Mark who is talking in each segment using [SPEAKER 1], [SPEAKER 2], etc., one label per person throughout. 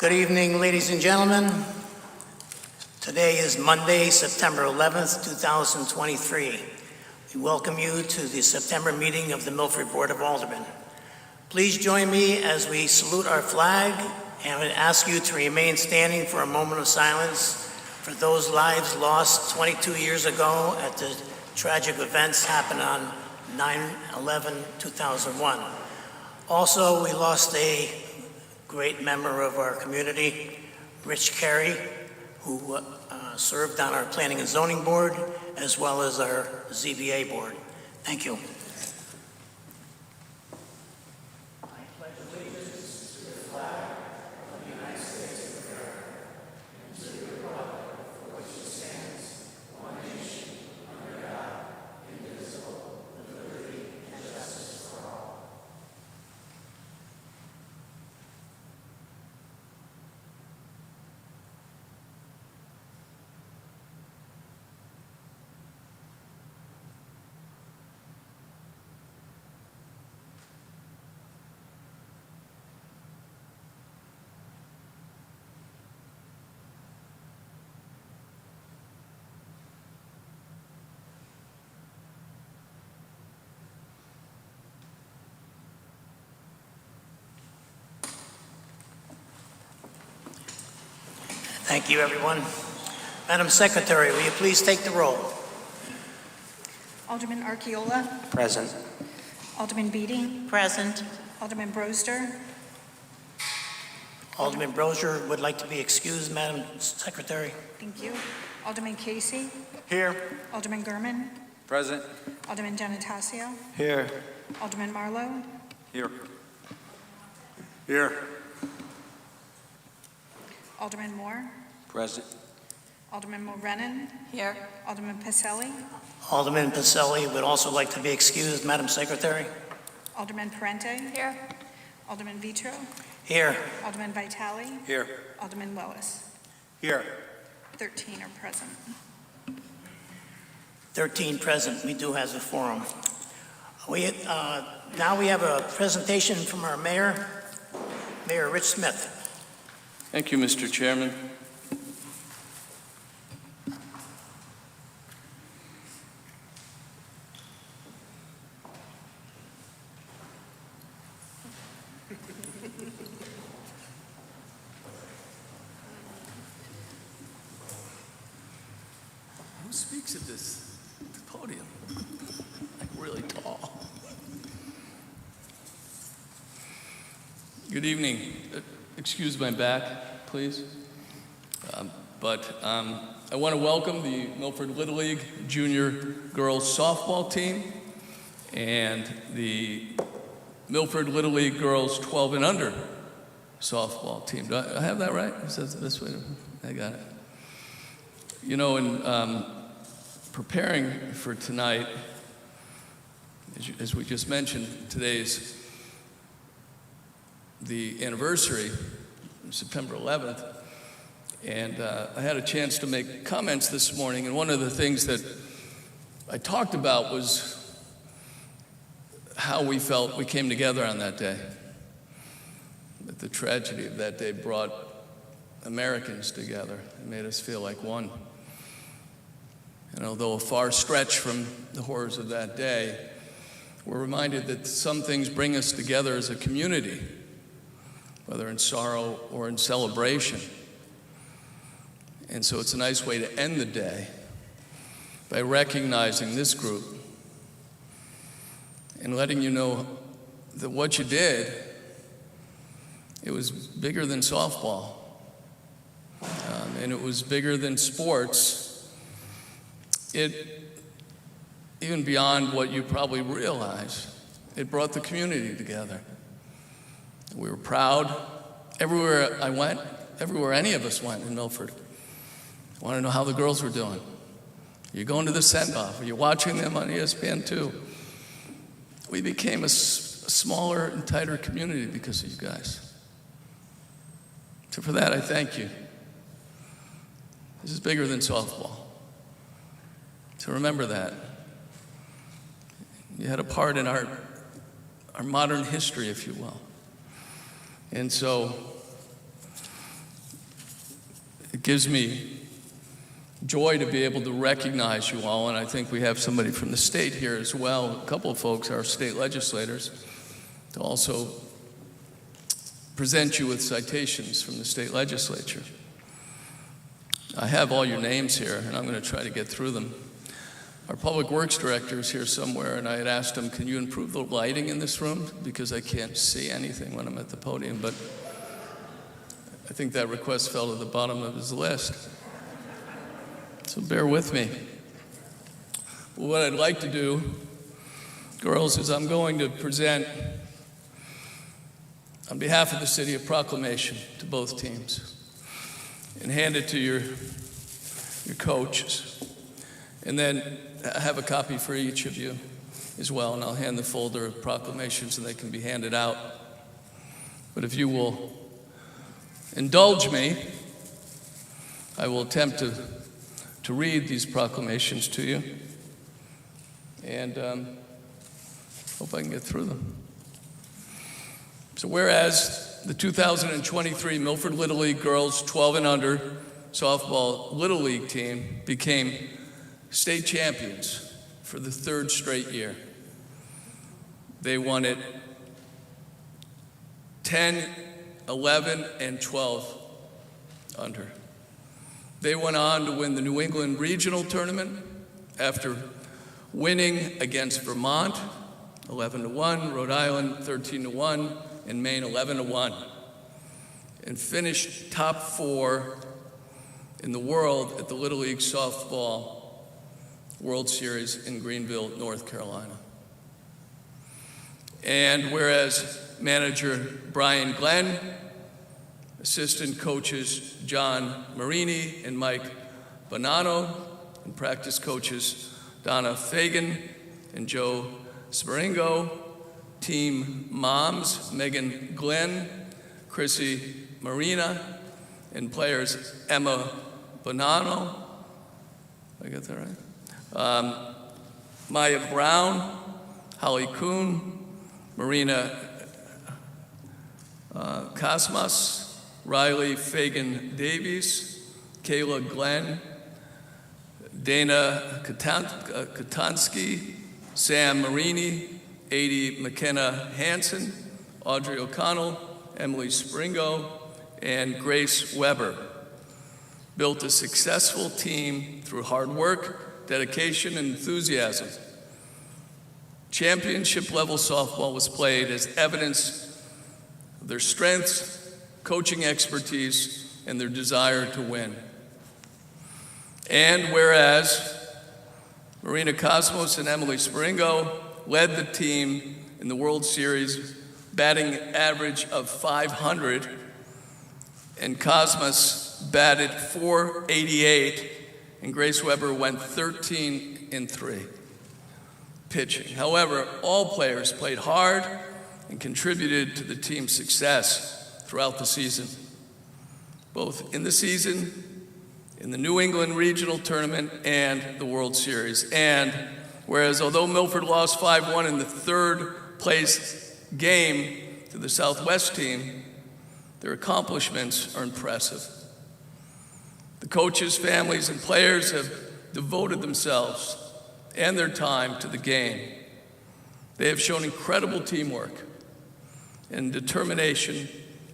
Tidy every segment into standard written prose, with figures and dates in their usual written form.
[SPEAKER 1] Good evening, ladies and gentlemen. Today is Monday, September 11th, 2023. We welcome you to the September meeting of the Milford Board of Aldermen. Please join me as we salute our flag, and I would ask you to remain standing for a moment of silence for those lives lost 22 years ago at the tragic events happened on 9/11/2001. Also, we lost a great member of our community, Rich Carey, who served on our Planning and Zoning Board as well as our ZBA Board. Thank you. Thank you, everyone. Madam Secretary, will you please take the roll?
[SPEAKER 2] Alderman Archiola.
[SPEAKER 3] Present.
[SPEAKER 2] Alderman Beatty.
[SPEAKER 4] Present.
[SPEAKER 2] Alderman Broster.
[SPEAKER 1] Alderman Brozier would like to be excused, Madam Secretary.
[SPEAKER 2] Thank you. Alderman Casey.
[SPEAKER 3] Here.
[SPEAKER 2] Alderman Gurman.
[SPEAKER 3] Present.
[SPEAKER 2] Alderman Giannatasio.
[SPEAKER 3] Here.
[SPEAKER 2] Alderman Marlowe.
[SPEAKER 3] Here. Here.
[SPEAKER 2] Alderman Moore.
[SPEAKER 3] Present.
[SPEAKER 2] Alderman Mulrennan.
[SPEAKER 4] Here.
[SPEAKER 2] Alderman Pacelli.
[SPEAKER 1] Alderman Pacelli would also like to be excused, Madam Secretary.
[SPEAKER 2] Alderman Parente.
[SPEAKER 4] Here.
[SPEAKER 2] Alderman Vitro.
[SPEAKER 1] Here.
[SPEAKER 2] Alderman Vitale.
[SPEAKER 3] Here.
[SPEAKER 2] Alderman Lois.
[SPEAKER 3] Here.
[SPEAKER 2] 13 are present.
[SPEAKER 1] 13 present. We do have a forum. Now we have a presentation from our mayor, Mayor Rich Smith.
[SPEAKER 5] Thank you, Mr. Chairman. Who speaks at this podium? Like really tall. Good evening. Excuse my back, please. I want to welcome the Milford Little League Junior Girls Softball Team and the Milford Little League Girls 12 and Under Softball Team. Do I have that right? Is that this way? I got it. You know, in preparing for tonight, as we just mentioned, today's the anniversary, September 11th, and I had a chance to make comments this morning, and one of the things that I talked about was how we felt we came together on that day. That the tragedy of that day brought Americans together and made us feel like one. And although a far stretch from the horrors of that day, we're reminded that some things bring us together as a community, whether in sorrow or in celebration. And so it's a nice way to end the day by recognizing this group and letting you know that what you did, it was bigger than softball, and it was bigger than sports. It, even beyond what you probably realize, it brought the community together. We were proud. Everywhere I went, everywhere any of us went in Milford, I want to know how the girls were doing. You're going to the send-off. Are you watching them on ESPN2? We became a smaller and tighter community because of you guys. So for that, I thank you. This is bigger than softball. So remember that. You had a part in our modern history, if you will. And so It gives me joy to be able to recognize you all, and I think we have somebody from the state here as well, a couple of folks, our state legislators, to also present you with citations from the state legislature. I have all your names here, and I'm going to try to get through them. Our Public Works Director is here somewhere, and I had asked him, can you improve the lighting in this room? Because I can't see anything when I'm at the podium, but I think that request fell to the bottom of his list. So bear with me. Well, what I'd like to do, girls, is I'm going to present, on behalf of the city, a proclamation to both teams and hand it to your coaches. And then I have a copy for each of you as well, and I'll hand the folder of proclamations and they can be handed out. But if you will indulge me, I will attempt to read these proclamations to you, and hope I can get through them. So whereas the 2023 Milford Little League Girls 12 and Under Softball Little League team became state champions for the third straight year. They won it 10, 11, and 12 under. They went on to win the New England Regional Tournament after winning against Vermont 11-1, Rhode Island 13-1, and Maine 11-1, and finished top 4 in the world at the Little League Softball World Series in Greenville, North Carolina. And whereas manager Brian Glenn, assistant coaches John Marini and Mike Bonanno, and practice coaches Donna Fagan and Joe Speringo, team moms Megan Glenn, Chrissy Marina, and players Emma Bonanno, did I get that right? Maya Brown, Holly Kuhn, Marina Cosmas, Riley Fagan Davies, Kayla Glenn, Dana Katansky, Sam Marini, Adi McKenna Hansen, Audrey O'Connell, Emily Springo, and Grace Weber. Built a successful team through hard work, dedication, and enthusiasm. Championship level softball was played as evidence of their strengths, coaching expertise, and their desire to win. And whereas Marina Cosmos and Emily Springo led the team in the World Series, batting average of .500, and Cosmos batted .488, and Grace Weber went 13-3 pitching. However, all players played hard and contributed to the team's success throughout the season, both in the season, in the New England Regional Tournament, and the World Series. And whereas although Milford lost 5-1 in the third place game to the Southwest team, their accomplishments are impressive. The coaches, families, and players have devoted themselves and their time to the game. They have shown incredible teamwork and determination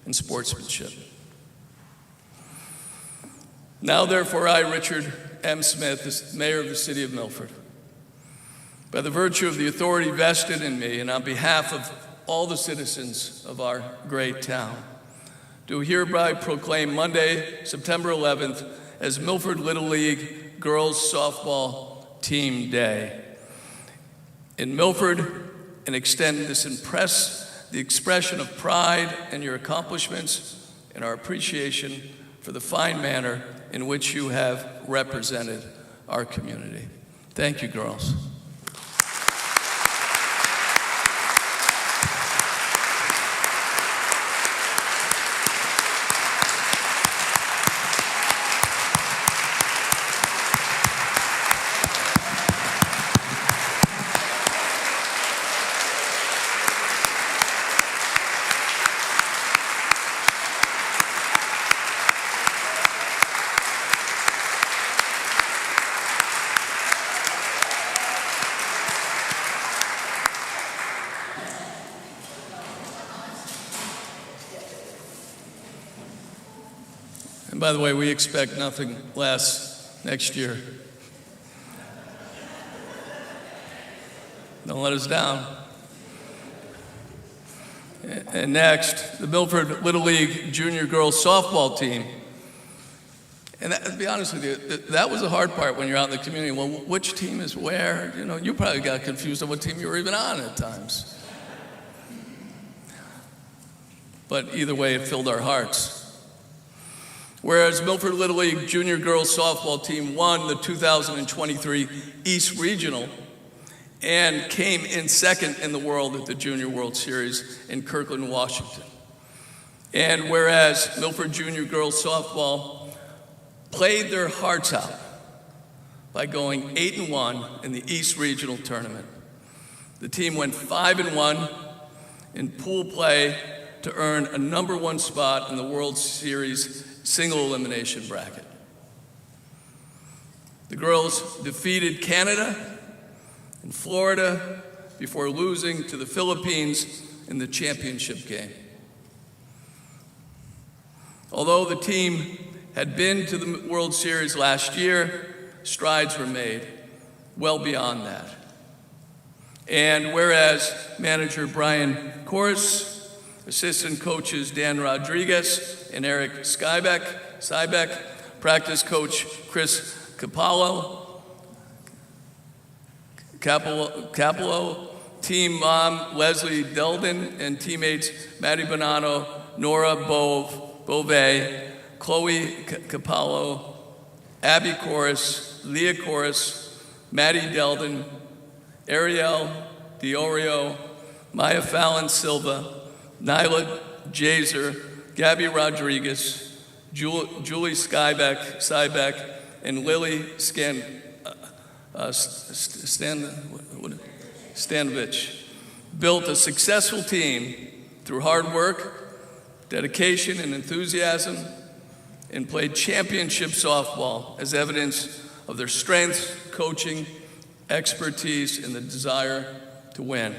[SPEAKER 5] and sportsmanship. Now, therefore, I, Richard M. Smith, as mayor of the city of Milford, by the virtue of the authority vested in me and on behalf of all the citizens of our great town, do hereby proclaim Monday, September 11th, as Milford Little League Girls Softball Team Day in Milford, and extend the expression of pride in your accomplishments and our appreciation for the fine manner in which you have represented our community. Thank you, girls. By the way, we expect nothing less next year. Don't let us down. And next, the Milford Little League Junior Girls Softball team. And to be honest with you, that was the hard part when you're out in the community. Well, which team is where? You know, you probably got confused on what team you were even on at times. But either way, it filled our hearts. Whereas Milford Little League Junior Girls Softball team won the 2023 East Regional and came in second in the world at the Junior World Series in Kirkland, Washington. And whereas Milford Junior Girls Softball played their hearts out by going 8-1 in the East Regional Tournament. The team went 5-1 in pool play to earn a #1 spot in the World Series single elimination bracket. The girls defeated Canada and Florida before losing to the Philippines in the championship game. Although the team had been to the World Series last year, strides were made well beyond that. And whereas manager Brian Corris, assistant coaches Dan Rodriguez and Eric Sybeck, practice coach Chris Capello, team mom Leslie Delden, and teammates Maddie Bonanno, Nora Bove, Chloe Capello, Abby Corris, Leah Corris, Maddie Delden, Ariel Diorio, Maya Fallon Silva, Nyla Jazer, Gabby Rodriguez, Julie Sybeck, and Lily Stanovich built a successful team through hard work, dedication, and enthusiasm, and played championship softball as evidence of their strength, coaching, expertise, and the desire to win.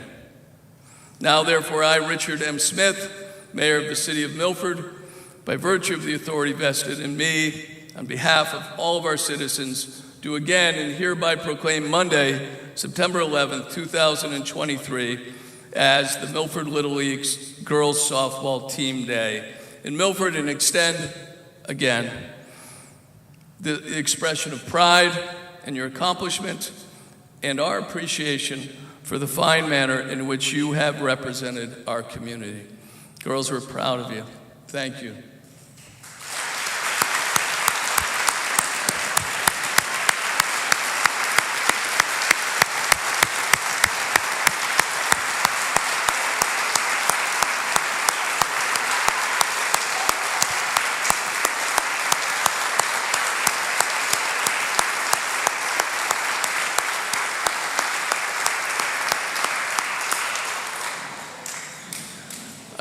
[SPEAKER 5] Now, therefore, I, Richard M. Smith, Mayor of the City of Milford, by virtue of the authority vested in me, on behalf of all of our citizens, do again and hereby proclaim Monday, September 11th, 2023, as the Milford Little League's Girls Softball Team Day in Milford, and extend again the expression of pride in your accomplishment and our appreciation for the fine manner in which you have represented our community. Girls, we're proud of you. Thank you.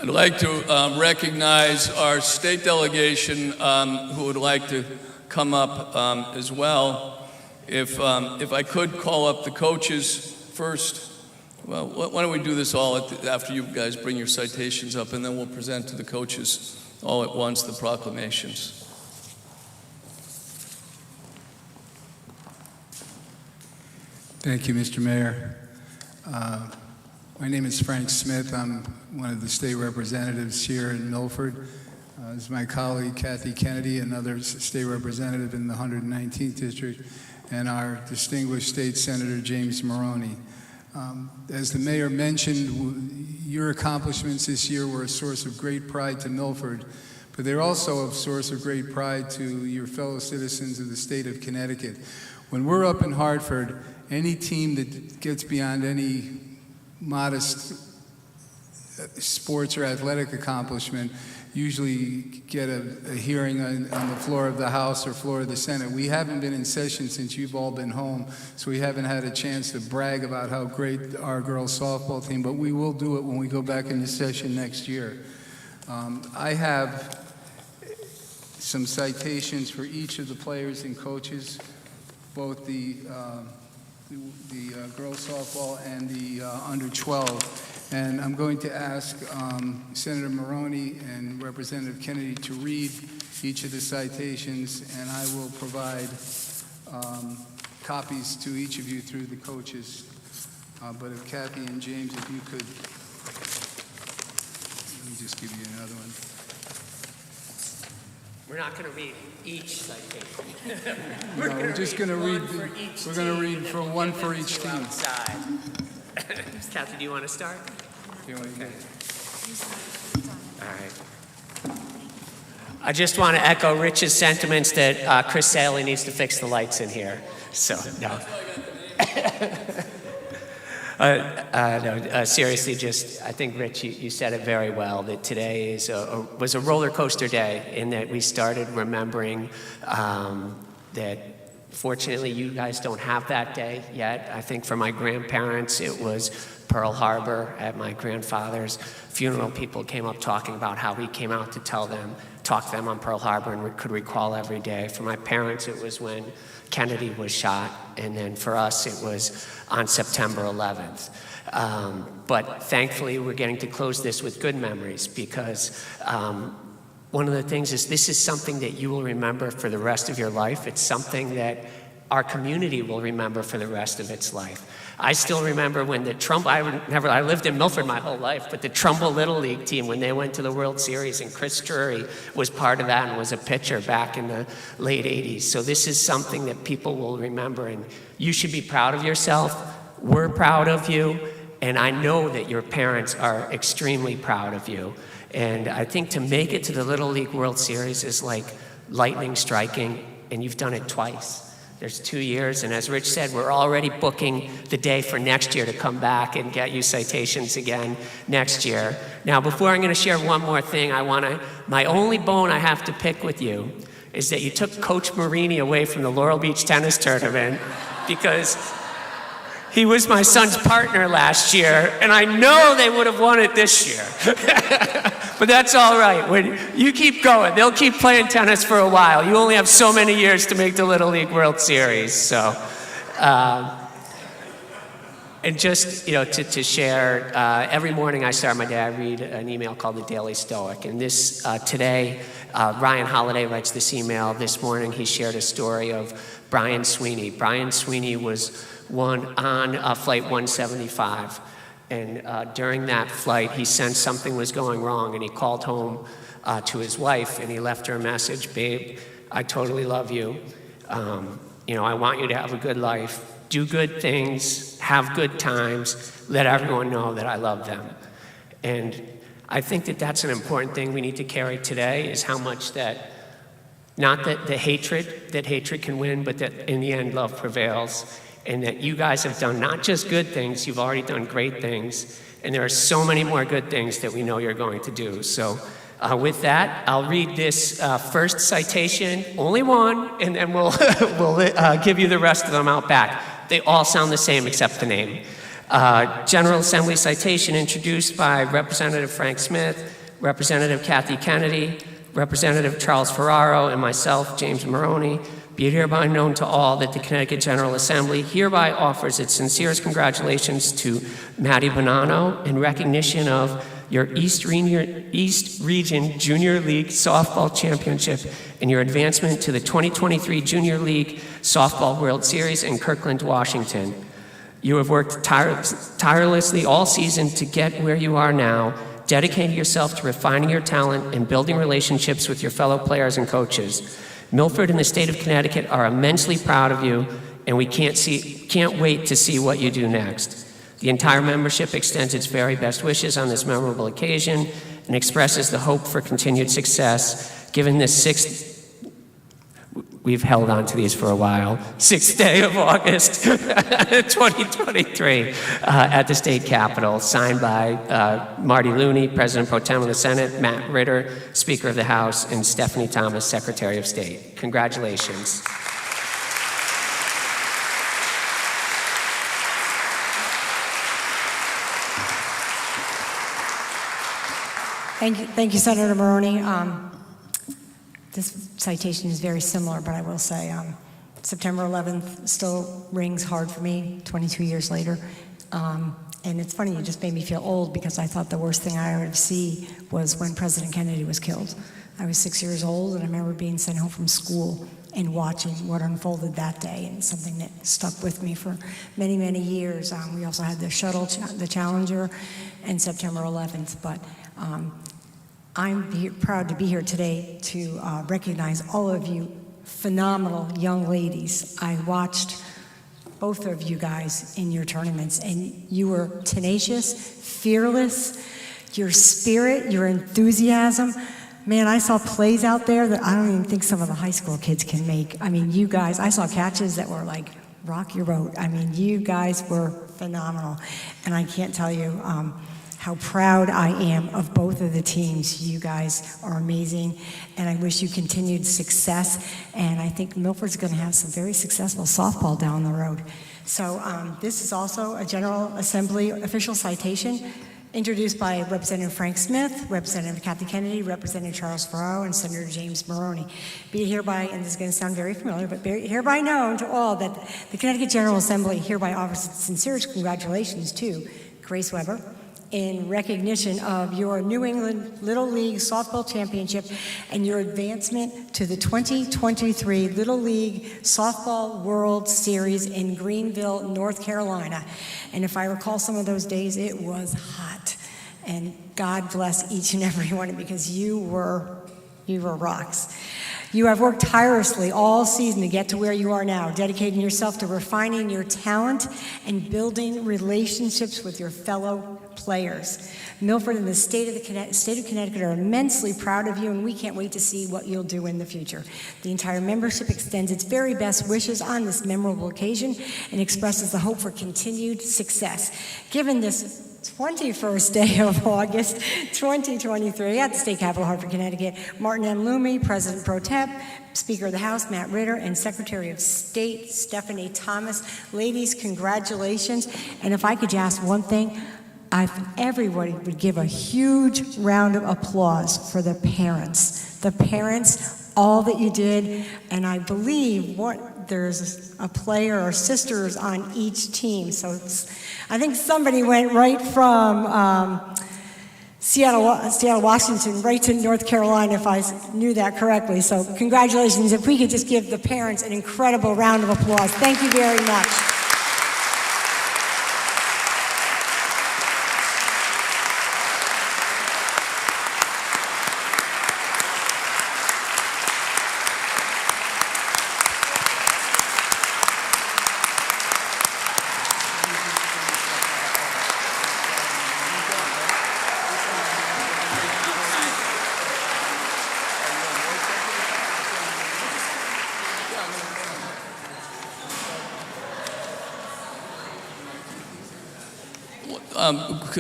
[SPEAKER 5] I'd like to recognize our state delegation who would like to come up as well. If I could call up the coaches first. Well, why don't we do this all after you guys bring your citations up, and then we'll present to the coaches all at once the proclamations.
[SPEAKER 3] Thank you, Mr. Mayor. My name is Frank Smith. I'm one of the state representatives here in Milford. This is my colleague Kathy Kennedy, another state representative in the 119th District, and our distinguished state senator James Maroney. As the mayor mentioned, your accomplishments this year were a source of great pride to Milford, but they're also a source of great pride to your fellow citizens of the state of Connecticut. When we're up in Hartford, any team that gets beyond any modest sports or athletic accomplishment usually get a hearing on the floor of the House or floor of the Senate. We haven't been in session since you've all been home, so we haven't had a chance to brag about how great our girls softball team, but we will do it when we go back into session next year. I have some citations for each of the players and coaches, both the girls softball and the under 12. And I'm going to ask Senator Maroney and Representative Kennedy to read each of the citations, and I will provide copies to each of you through the coaches. But if Kathy and James, if you could, let me just give you another one.
[SPEAKER 4] We're not going to read each citation.
[SPEAKER 3] No, we're just going to read. We're going to read for one for each team.
[SPEAKER 4] Outside. Kathy, do you want to start?
[SPEAKER 3] You want to get-
[SPEAKER 4] All right. I just want to echo Rich's sentiments that Chris Saley needs to fix the lights in here. So, no. Seriously, just, I think, Rich, you said it very well, that today was a roller coaster day in that we started remembering that fortunately you guys don't have that day yet. I think for my grandparents, it was Pearl Harbor. At my grandfather's funeral, people came up talking about how he came out to talk to them on Pearl Harbor and could recall every day. For my parents, it was when Kennedy was shot, and then for us, it was on September 11th. But thankfully, we're getting to close this with good memories because one of the things is this is something that you will remember for the rest of your life. It's something that our community will remember for the rest of its life. I still remember when I lived in Milford my whole life, but the Trumbull Little League team, when they went to the World Series, and Chris Drury was part of that and was a pitcher back in the late 80s. So this is something that people will remember, and you should be proud of yourself. We're proud of you, and I know that your parents are extremely proud of you. And I think to make it to the Little League World Series is like lightning striking, and you've done it twice. There's 2 years, and as Rich said, we're already booking the day for next year to come back and get you citations again next year. Now, before I'm going to share one more thing, my only bone I have to pick with you is that you took Coach Marini away from the Laurel Beach tennis tournament because he was my son's partner last year, and I know they would have won it this year. But that's all right. When you keep going, they'll keep playing tennis for a while. You only have so many years to make the Little League World Series. So, and just, to share, every morning I start my day, I read an email called the Daily Stoic. And this, today, Ryan Holiday writes this email. This morning he shared a story of Brian Sweeney. Brian Sweeney was on Flight 175. And during that flight, he sensed something was going wrong, and he called home to his wife, and he left her a message: "Babe, I totally love you. I want you to have a good life, do good things, have good times, let everyone know that I love them." And I think that that's an important thing we need to carry today, is how much that, not that hatred can win, but that in the end, love prevails. And that you guys have done not just good things, you've already done great things. And there are so many more good things that we know you're going to do. So with that, I'll read this first citation, only one, and then we'll give you the rest of them out back. They all sound the same except the name. General Assembly citation introduced by Representative Frank Smith, Representative Kathy Kennedy, Representative Charles Ferraro, and myself, James Maroney. Be it hereby known to all that the Connecticut General Assembly hereby offers its sincerest congratulations to Maddie Bonanno in recognition of your East Region Junior League Softball Championship and your advancement to the 2023 Junior League Softball World Series in Kirkland, Washington. You have worked tirelessly all season to get where you are now, dedicating yourself to refining your talent and building relationships with your fellow players and coaches. Milford and the state of Connecticut are immensely proud of you, and we can't wait to see what you do next. The entire membership extends its very best wishes on this memorable occasion and expresses the hope for continued success given this we've held on to these for a while, 6th day of August, 2023, at the state capitol, signed by Marty Looney, President Pro Tem of the Senate, Matt Ritter, Speaker of the House, and Stephanie Thomas, Secretary of State. Congratulations.
[SPEAKER 6] Thank you, Senator Maroney. This citation is very similar, but I will say September 11th still rings hard for me 22 years later. And it's funny, you just made me feel old because I thought the worst thing I would see was when President Kennedy was killed. I was 6 years old, and I remember being sent home from school and watching what unfolded that day, and something that stuck with me for many, many years. We also had the shuttle, the Challenger, and September 11th, but I'm proud to be here today to recognize all of you phenomenal young ladies. I watched both of you guys in your tournaments, and you were tenacious, fearless, your spirit, your enthusiasm. Man, I saw plays out there that I don't even think some of the high school kids can make. I mean, you guys, I saw catches that were like, rock your boat. I mean, you guys were phenomenal. And I can't tell you how proud I am of both of the teams. You guys are amazing, and I wish you continued success. And I think Milford's going to have some very successful softball down the road. So this is also a General Assembly official citation, introduced by Representative Frank Smith, Representative Kathy Kennedy, Representative Charles Farrow, and Senator James Maroney. Be it hereby, and this is going to sound very familiar, but be it hereby known to all that the Connecticut General Assembly hereby offers its sincerest congratulations to Grace Weber in recognition of your New England Little League Softball Championship and your advancement to the 2023 Little League Softball World Series in Greenville, North Carolina. And if I recall some of those days, it was hot. And God bless each and every one, because you were rocks. You have worked tirelessly all season to get to where you are now, dedicating yourself to refining your talent and building relationships with your fellow players. Milford and the state of Connecticut are immensely proud of you, and we can't wait to see what you'll do in the future. The entire membership extends its very best wishes on this memorable occasion and expresses the hope for continued success. Given this 21st day of August, 2023, at the State Capitol, Hartford, Connecticut, Martin M. Loomy, President Pro Tem, Speaker of the House, Matt Ritter, and Secretary of State, Stephanie Thomas. Ladies, congratulations. And if I could just ask one thing, everybody would give a huge round of applause for the parents. The parents, all that you did, and I believe there's a player or sisters on each team. So I think somebody went right from Seattle, Washington, right to North Carolina, if I knew that correctly. So congratulations. If we could just give the parents an incredible round of applause. Thank you very much.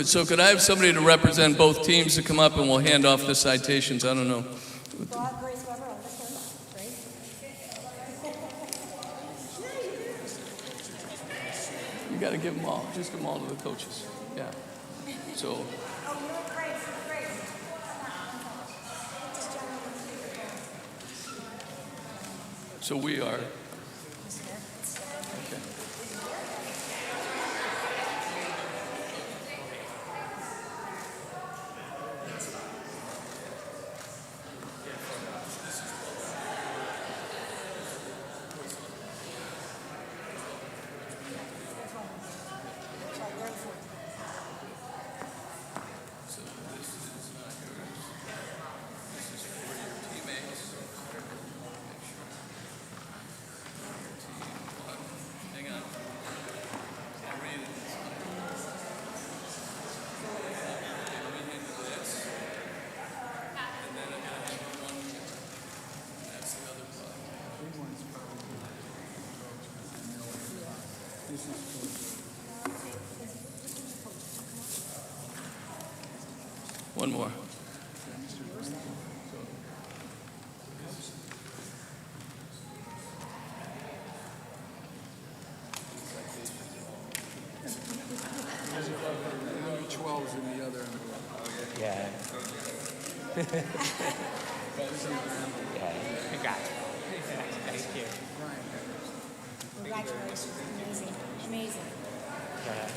[SPEAKER 5] So could I have somebody to represent both teams to come up, and we'll hand off the citations? I don't know. You got to give them all. Just give them all to the coaches. Yeah. So. So we are. Okay. One more.
[SPEAKER 3] Number 12 is in the other.
[SPEAKER 4] Yeah. Yeah. Congrats. Thank you.
[SPEAKER 6] Congratulations. Amazing. Amazing.
[SPEAKER 4] Yeah.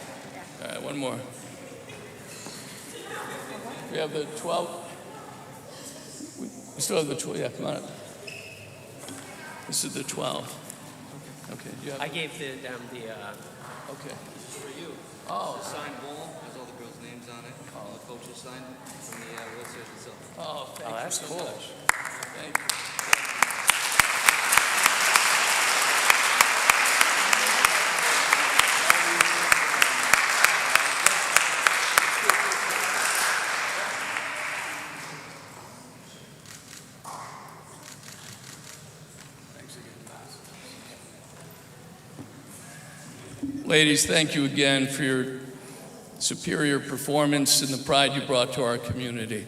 [SPEAKER 5] All right, one more. We have the 12. We still have the 12. Yeah, come on up. This is the 12. Okay. You have,
[SPEAKER 4] I gave them the.
[SPEAKER 5] okay.
[SPEAKER 7] For you,
[SPEAKER 5] Oh.
[SPEAKER 7] the signed wall has all the girls' names on it. All the coaches signed from the World Series itself.
[SPEAKER 5] Oh, thank you
[SPEAKER 4] that's
[SPEAKER 5] so
[SPEAKER 4] cool.
[SPEAKER 5] much. Thank you. Ladies, thank you again for your superior performance and the pride you brought to our community.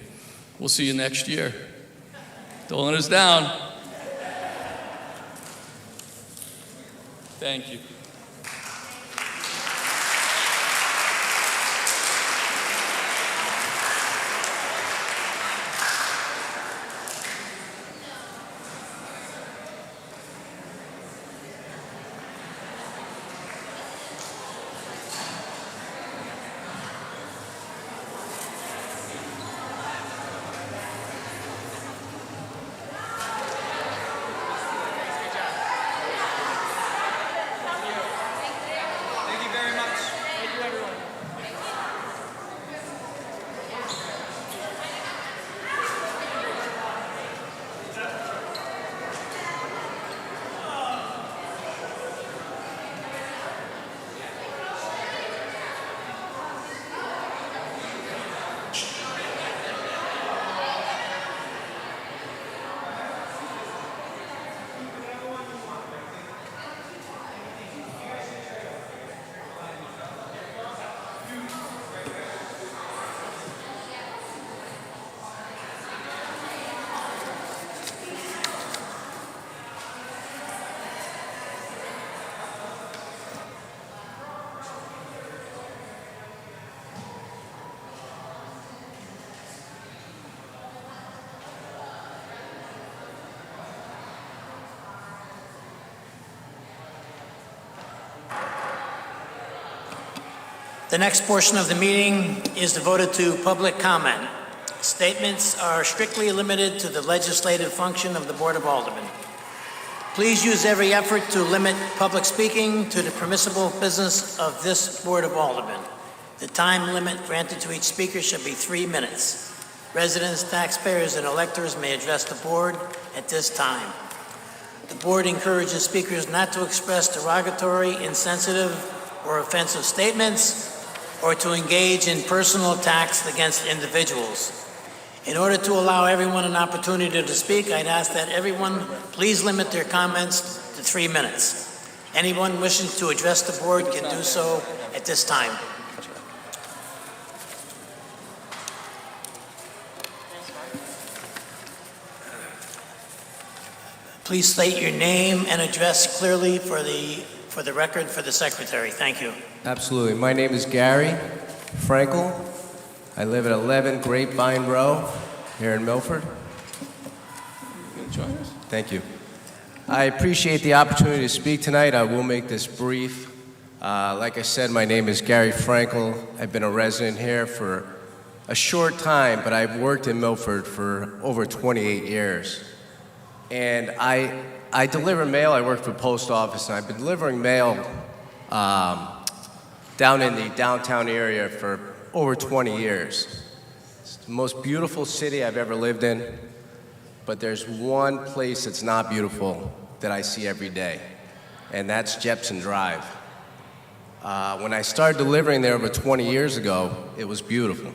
[SPEAKER 5] We'll see you next year. Don't let us down. Thank you.
[SPEAKER 7] Thank you very much. Thank you, everyone.
[SPEAKER 1] The next portion of the meeting is devoted to public comment. Statements are strictly limited to the legislative function of the Board of Aldermen. Please use every effort to limit public speaking to the permissible business of this Board of Aldermen. The time limit granted to each speaker should be 3 minutes. Residents, taxpayers, and electors may address the board at this time. The board encourages speakers not to express derogatory, insensitive, or offensive statements, or to engage in personal attacks against individuals. In order to allow everyone an opportunity to speak, I'd ask that everyone please limit their comments to 3 minutes. Anyone wishing to address the board can do so at this time. Please state your name and address clearly for the record for the secretary. Thank you.
[SPEAKER 8] Absolutely. My name is Gary Frankel. I live at 11 Grapevine Row here in Milford.
[SPEAKER 5] You gonna join us?
[SPEAKER 8] Thank you. I appreciate the opportunity to speak tonight. I will make this brief. Like I said, my name is Gary Frankel. I've been a resident here for a short time, but I've worked in Milford for over 28 years. And I deliver mail. I work for the post office, and I've been delivering mail down in the downtown area for over 20 years. It's the most beautiful city I've ever lived in, but there's one place that's not beautiful that I see every day, and that's Jepson Drive. When I started delivering there over 20 years ago, it was beautiful,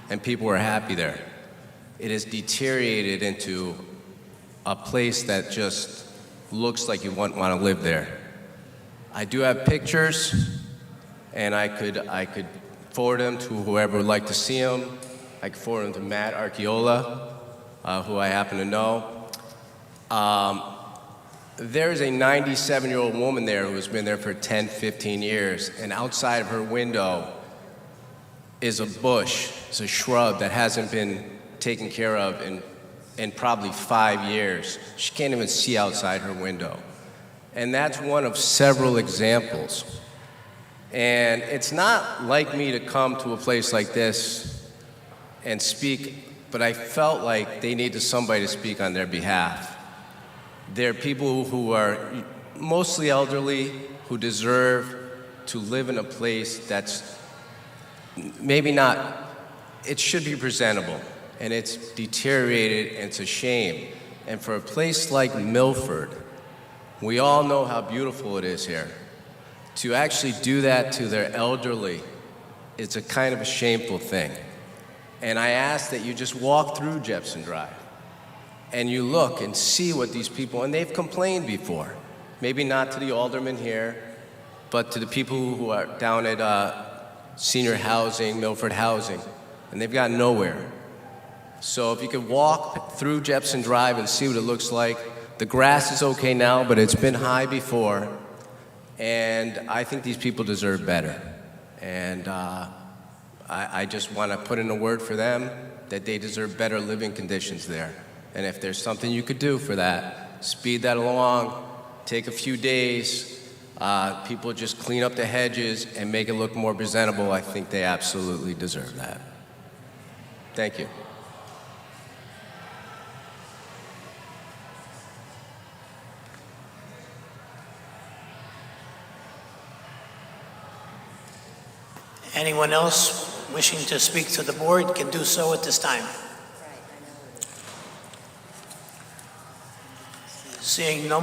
[SPEAKER 8] and people were happy there. It has deteriorated into a place that just looks like you wouldn't want to live there. I do have pictures, and I could forward them to whoever would like to see them. I could forward them to Matt Archiola, who I happen to know. There's a 97-year-old woman there who's been there for 10, 15 years, and outside of her window is a bush, it's a shrub that hasn't been taken care of in probably 5 years. She can't even see outside her window. And that's one of several examples. And it's not like me to come to a place like this and speak but I felt like they needed somebody to speak on their behalf. They're people who are mostly elderly, who deserve to live in a place that's maybe not, it should be presentable, and it's deteriorated, and it's a shame. And for a place like Milford, we all know how beautiful it is here. To actually do that to their elderly, it's a kind of a shameful thing. And I ask that you just walk through Jepson Drive and you look and see what these people, and they've complained before, maybe not to the aldermen here, but to the people who are down at senior housing, Milford Housing, and they've got nowhere. So if you could walk through Jepson Drive and see what it looks like. The grass is okay now, but it's been high before, and I think these people deserve better. And I just want to put in a word for them that they deserve better living conditions there. And if there's something you could do for that, speed that along, take a few days, people just clean up the hedges and make it look more presentable. I think they absolutely deserve that. Thank you.
[SPEAKER 1] Anyone else wishing to speak to the board can do so at this time. Seeing no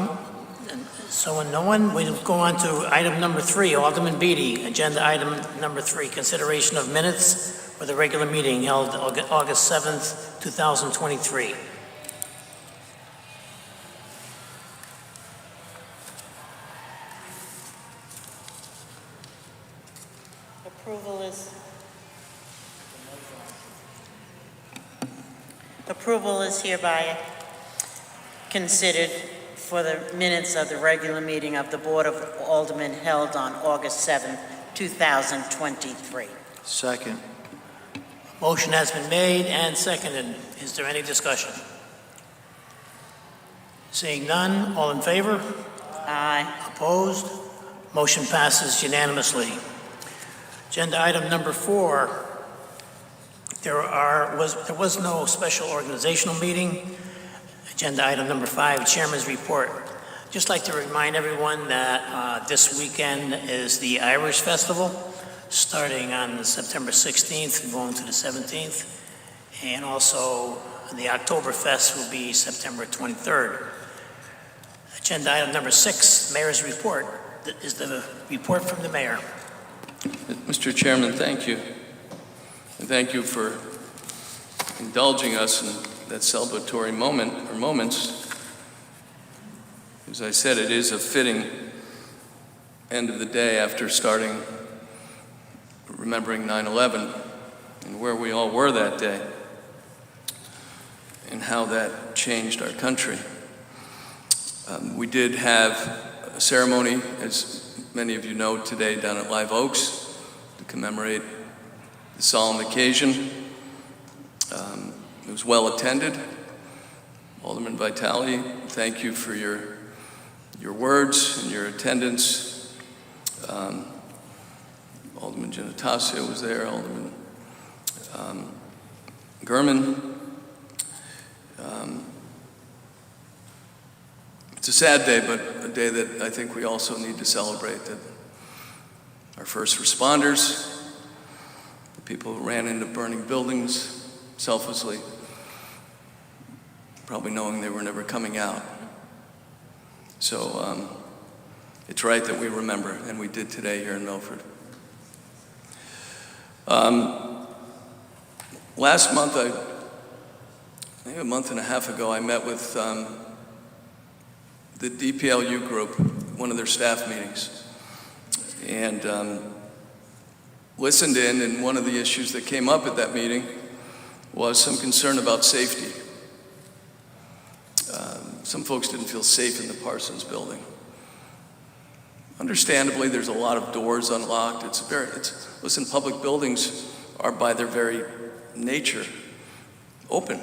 [SPEAKER 1] one, we'll go on to item number 3, Alderman Beatty, agenda item number 3, consideration of minutes for the regular meeting held August 7th, 2023.
[SPEAKER 9] Approval is hereby considered for the minutes of the regular meeting of the Board of Aldermen held on August 7, 2023.
[SPEAKER 10] Second.
[SPEAKER 1] Motion has been made and seconded. Is there any discussion? Seeing none, all in favor?
[SPEAKER 9] Aye.
[SPEAKER 1] Opposed? Motion passes unanimously. Agenda item number 4. There was no special organizational meeting. Agenda item number 5, Chairman's Report. Just like to remind everyone that this weekend is the Irish Festival, starting on September 16th and going to the 17th. And also the Oktoberfest will be September 23rd. Agenda item number 6, Mayor's Report. Is the report from the Mayor.
[SPEAKER 5] Mr. Chairman, thank you. And thank you for indulging us in that celebratory moment, or moments. As I said, it is a fitting end of the day after starting remembering 9/11 and where we all were that day and how that changed our country. We did have a ceremony, as many of you know, today down at Live Oaks to commemorate the solemn occasion. It was well attended. Alderman Vitale, thank you for your words and your attendance. Alderman Genitacio was there, Alderman Gurman. It's a sad day, but a day that I think we also need to celebrate, that our first responders, the people who ran into burning buildings selflessly, probably knowing they were never coming out. So it's right that we remember, and we did today here in Milford. Last month, I think a month and a half ago, I met with the DPLU group, one of their staff meetings, and listened in, and one of the issues that came up at that meeting was some concern about safety. Some folks didn't feel safe in the Parsons building. Understandably, there's a lot of doors unlocked. Listen, public buildings are by their very nature open,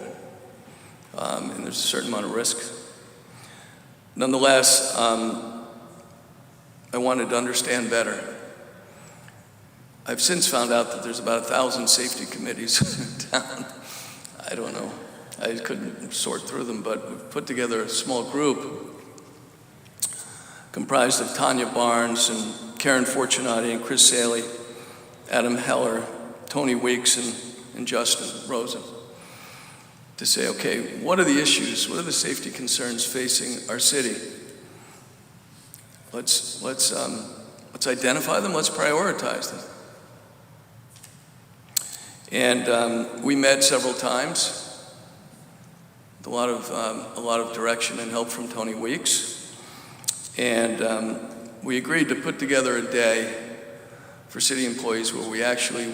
[SPEAKER 5] and there's a certain amount of risk. Nonetheless, I wanted to understand better. I've since found out that there's about 1,000 safety committees in town. I don't know. I couldn't sort through them, but we've put together a small group comprised of Tanya Barnes and Karen Fortunati and Chris Saley, Adam Heller, Tony Weeks, and Justin Rosen, to say, okay, what are the issues? What are the safety concerns facing our city? Let's identify them. Let's prioritize them. And we met several times. A lot of direction and help from Tony Weeks. And we agreed to put together a day for city employees where we actually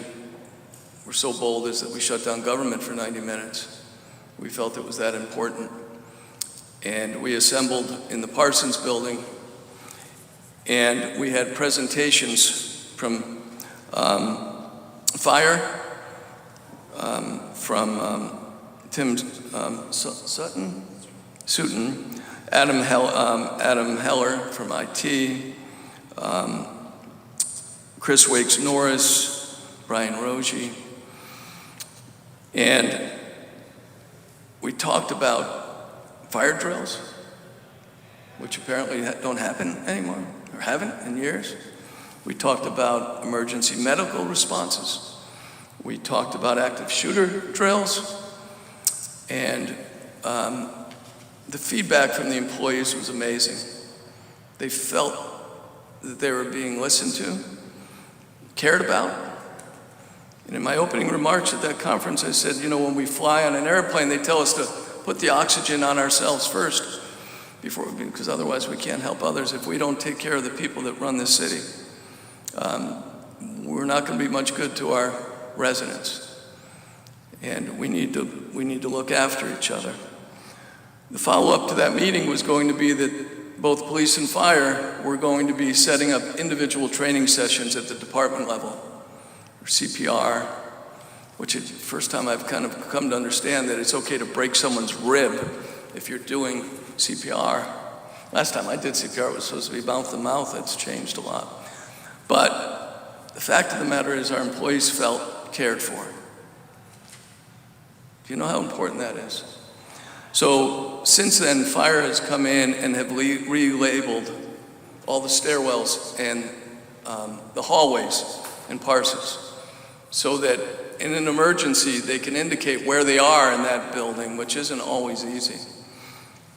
[SPEAKER 5] were so bold as that we shut down government for 90 minutes. We felt it was that important. And we assembled in the Parsons building, and we had presentations from fire, from Tim Sutton, Adam Heller from IT, Chris Wakes Norris, Brian Rogie, and we talked about fire drills, which apparently don't happen anymore, or haven't in years. We talked about emergency medical responses. We talked about active shooter drills. And the feedback from the employees was amazing. They felt that they were being listened to, cared about. And in my opening remarks at that conference, I said, you know, when we fly on an airplane, they tell us to put the oxygen on ourselves first, because otherwise we can't help others. If we don't take care of the people that run this city, we're not going to be much good to our residents. And we need to look after each other. The follow-up to that meeting was going to be that both police and fire were going to be setting up individual training sessions at the department level, or CPR, which is the first time I've kind of come to understand that it's okay to break someone's rib if you're doing CPR. Last time I did CPR, it was supposed to be mouth to mouth. That's changed a lot. But the fact of the matter is our employees felt cared for. Do you know how important that is? So since then, fire has come in and have relabeled all the stairwells and the hallways in Parsons, so that in an emergency, they can indicate where they are in that building, which isn't always easy.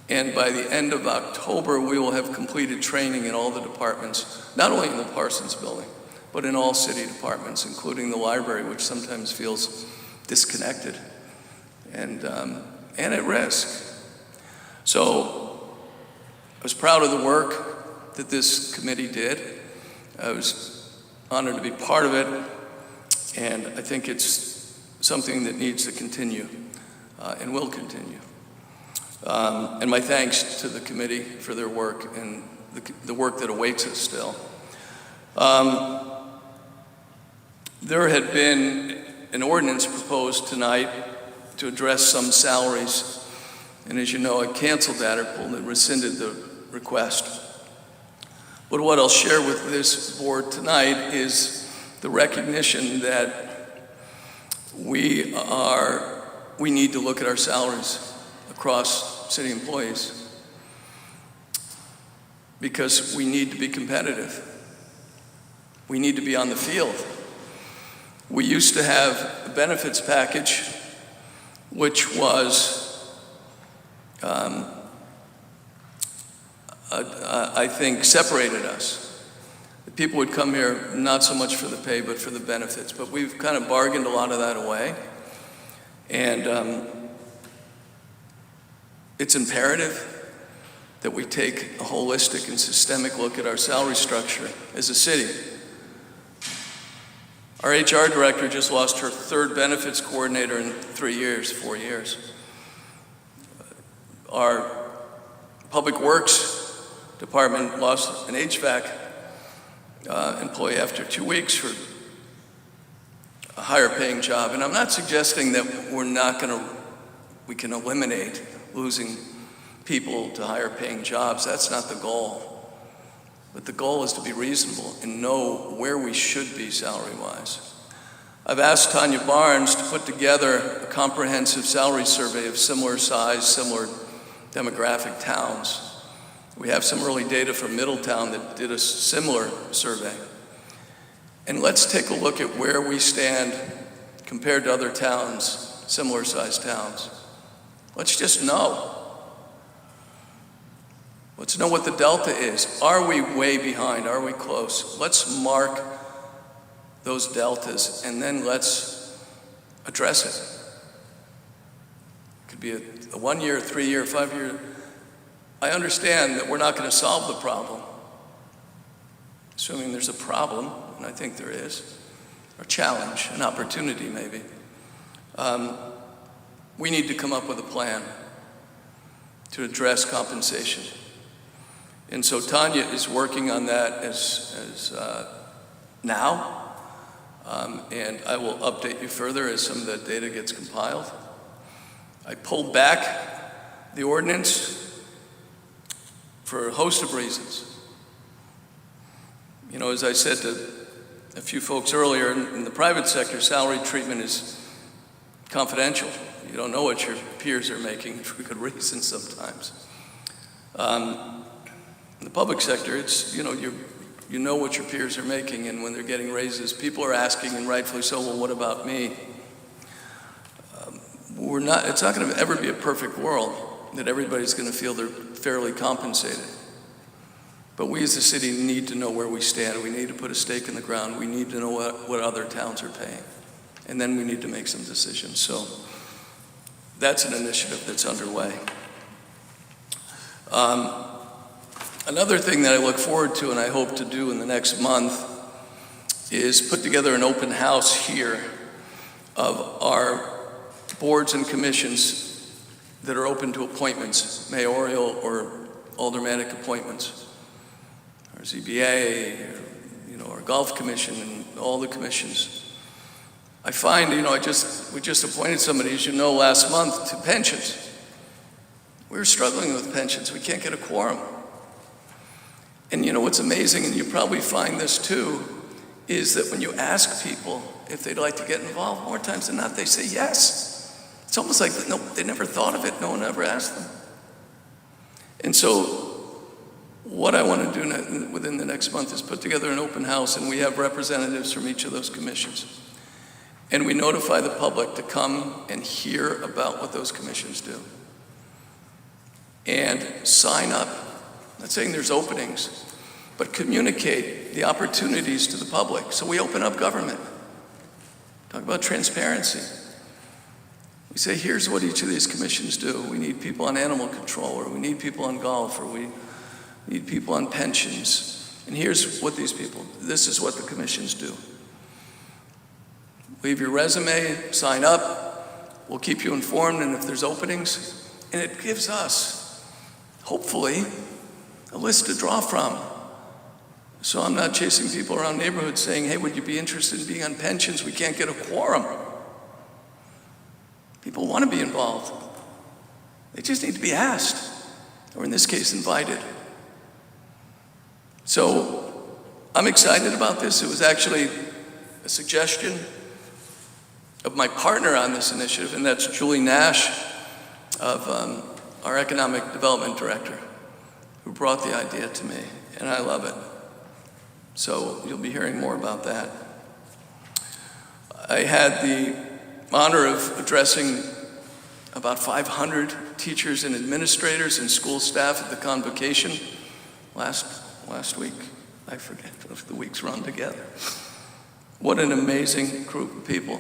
[SPEAKER 5] And by the end of October, we will have completed training in all the departments, not only in the Parsons building, but in all city departments, including the library, which sometimes feels disconnected and at risk. So I was proud of the work that this committee did. I was honored to be part of it, and I think it's something that needs to continue and will continue. And my thanks to the committee for their work and the work that awaits us still. There had been an ordinance proposed tonight to address some salaries. And as you know, I canceled that or rescinded the request. But what I'll share with this board tonight is the recognition that we need to look at our salaries across city employees, because we need to be competitive. We need to be on the field. We used to have a benefits package which was, I think, separated us. People would come here not so much for the pay, but for the benefits. But we've kind of bargained a lot of that away. And it's imperative that we take a holistic and systemic look at our salary structure as a city. Our HR director just lost her third benefits coordinator in 4 years. Our public works department lost an HVAC employee after 2 weeks for a higher paying job. And I'm not suggesting that we can eliminate losing people to higher paying jobs. That's not the goal. But the goal is to be reasonable and know where we should be salary-wise. I've asked Tanya Barnes to put together a comprehensive salary survey of similar size, similar demographic towns. We have some early data from Middletown that did a similar survey. And let's take a look at where we stand compared to other towns, similar sized towns. Let's just know. Let's know what the delta is. Are we way behind? Are we close? Let's mark those deltas and then let's address it. It could be a 1 year, 3 year, 5 year. I understand that we're not going to solve the problem, assuming there's a problem, and I think there is, or challenge, an opportunity maybe. We need to come up with a plan to address compensation. And so Tanya is working on that now, and I will update you further as some of that data gets compiled. I pulled back the ordinance for a host of reasons. You know, as I said to a few folks earlier, in the private sector, salary treatment is confidential. You don't know what your peers are making for good reason sometimes. In the public sector, it's, you know what your peers are making, and when they're getting raises, people are asking, and rightfully so, well, what about me? It's not going to ever be a perfect world that everybody's going to feel they're fairly compensated. But we as a city need to know where we stand. We need to put a stake in the ground. We need to know what other towns are paying. And then we need to make some decisions. So that's an initiative that's underway. Another thing that I look forward to and I hope to do in the next month is put together an open house here of our boards and commissions that are open to appointments, mayoral or aldermanic appointments, our ZBA, our golf commission, and all the commissions. I find, we just appointed somebody, as you know, last month to pensions. We're struggling with pensions. We can't get a quorum. And what's amazing, and you probably find this too, is that when you ask people if they'd like to get involved, more times than not, they say yes. It's almost like they never thought of it. No one ever asked them. And so what I want to do within the next month is put together an open house, and we have representatives from each of those commissions. And we notify the public to come and hear about what those commissions do. And sign up. I'm not saying there's openings, but communicate the opportunities to the public. So we open up government. Talk about transparency. We say, here's what each of these commissions do. We need people on animal control, or we need people on golf, or we need people on pensions. And here's what this is what the commissions do. Leave your resume, sign up, we'll keep you informed, and if there's openings, and it gives us, hopefully, a list to draw from. So I'm not chasing people around neighborhoods saying, hey, would you be interested in being on pensions? We can't get a quorum. People want to be involved. They just need to be asked, or in this case, invited. So I'm excited about this. It was actually a suggestion of my partner on this initiative, and that's Julie Nash, of our economic development director, who brought the idea to me, and I love it. So you'll be hearing more about that. I had the honor of addressing about 500 teachers and administrators and school staff at the convocation last week. I forget if the weeks run together. What an amazing group of people.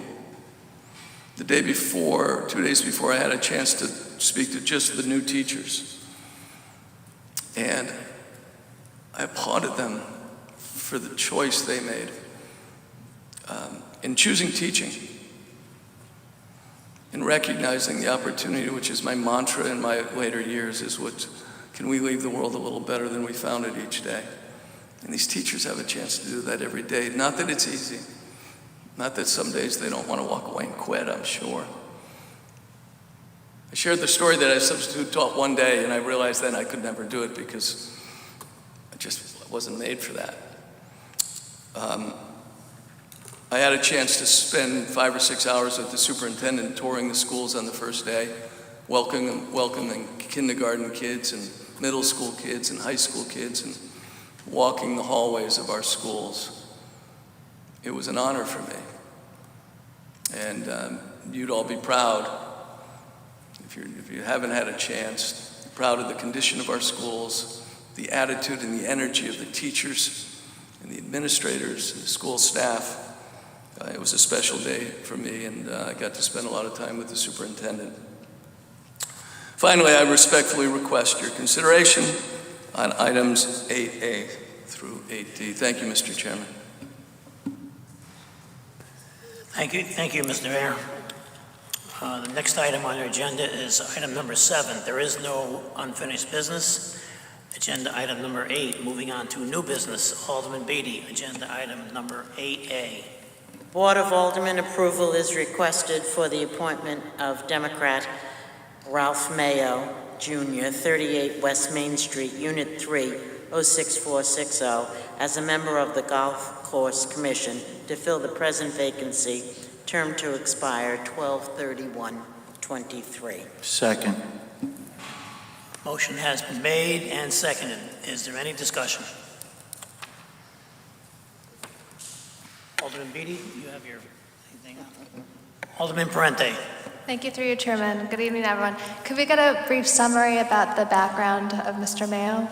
[SPEAKER 5] The day before, 2 days before, I had a chance to speak to just the new teachers. And I applauded them for the choice they made in choosing teaching, in recognizing the opportunity, which is my mantra in my later years, is what can we leave the world a little better than we found it each day? And these teachers have a chance to do that every day. Not that it's easy. Not that some days they don't want to walk away and quit, I'm sure. I shared the story that I substitute taught one day, and I realized then I could never do it because I just wasn't made for that. I had a chance to spend 5 or 6 hours with the superintendent touring the schools on the first day, welcoming kindergarten kids and middle school kids and high school kids and walking the hallways of our schools. It was an honor for me. And you'd all be proud, if you haven't had a chance, proud of the condition of our schools, the attitude and the energy of the teachers and the administrators and the school staff. It was a special day for me, and I got to spend a lot of time with the superintendent. Finally, I respectfully request your consideration on items 8A through 8D. Thank you, Mr. Chairman.
[SPEAKER 1] Thank you, Mr. Mayor. The next item on our agenda is item number 7. There is no unfinished business. Agenda item number 8. Moving on to new business. Alderman Beatty, agenda item number 8A.
[SPEAKER 9] Board of Aldermen approval is requested for the appointment of Democrat Ralph Mayo, Jr., 38 West Main Street, Unit 3, 06460, as a member of the Golf Course Commission to fill the present vacancy, term to expire 12/31/23.
[SPEAKER 10] Second.
[SPEAKER 1] Motion has been made and seconded. Is there any discussion? Alderman Beatty, you have your anything on? Alderman Parente.
[SPEAKER 11] Thank you, through you, Chairman. Good evening, everyone. Could we get a brief summary about the background of Mr. Mayo?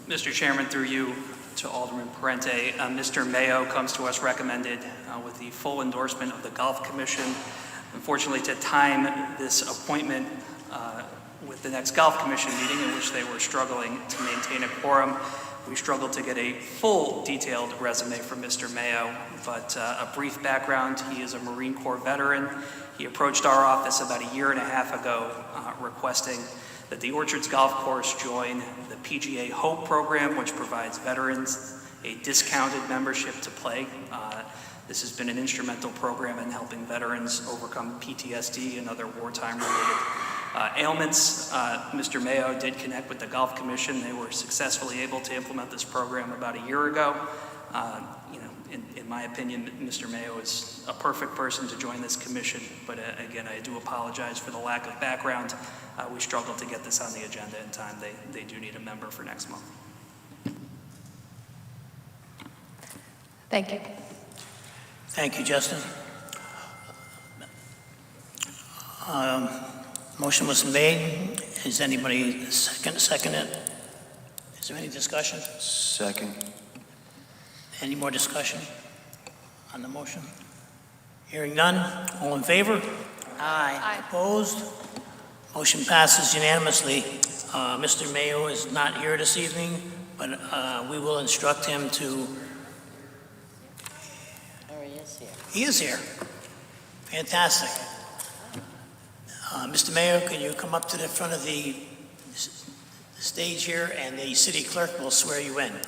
[SPEAKER 12] Mr. Chairman, through you to Alderman Parente, Mr. Mayo comes to us recommended with the full endorsement of the Golf Commission. Unfortunately, to time this appointment with the next Golf Commission meeting, in which they were struggling to maintain a quorum, we struggled to get a full detailed resume from Mr. Mayo, but a brief background: he is a Marine Corps veteran. He approached our office about a year and a half ago requesting that the Orchards Golf Course join the PGA Hope program, which provides veterans a discounted membership to play. This has been an instrumental program in helping veterans overcome PTSD and other wartime-related ailments. Mr. Mayo did connect with the Golf Commission. They were successfully able to implement this program about a year ago. In my opinion, Mr. Mayo is a perfect person to join this commission, but again, I do apologize for the lack of background. We struggled to get this on the agenda in time. They do need a member for next month.
[SPEAKER 11] Thank you.
[SPEAKER 1] Thank you, Justin. Motion was made. Is anybody second it? Is there any discussion?
[SPEAKER 10] Second.
[SPEAKER 1] Any more discussion on the motion? Hearing none. All in favor?
[SPEAKER 9] Aye.
[SPEAKER 1] Opposed? Motion passes unanimously. Mr. Mayo is not here this evening, but we will instruct him to...
[SPEAKER 9] Oh, he is here.
[SPEAKER 1] He is here. Fantastic. Mr. Mayo, can you come up to the front of the stage here, and the city clerk will swear you in.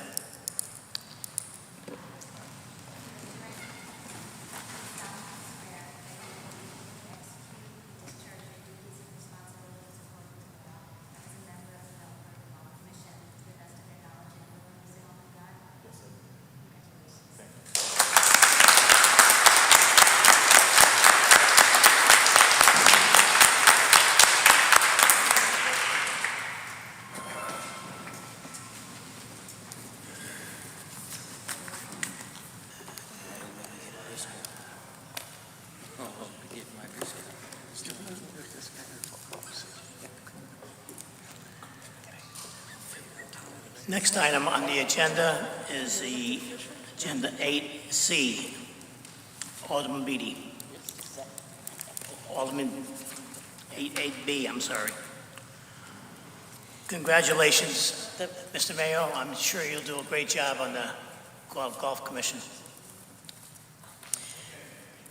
[SPEAKER 1] Next item on the agenda is the agenda 8C. Alderman Beatty. Alderman 8B, I'm sorry. Congratulations, Mr. Mayo. I'm sure you'll do a great job on the Golf Commission.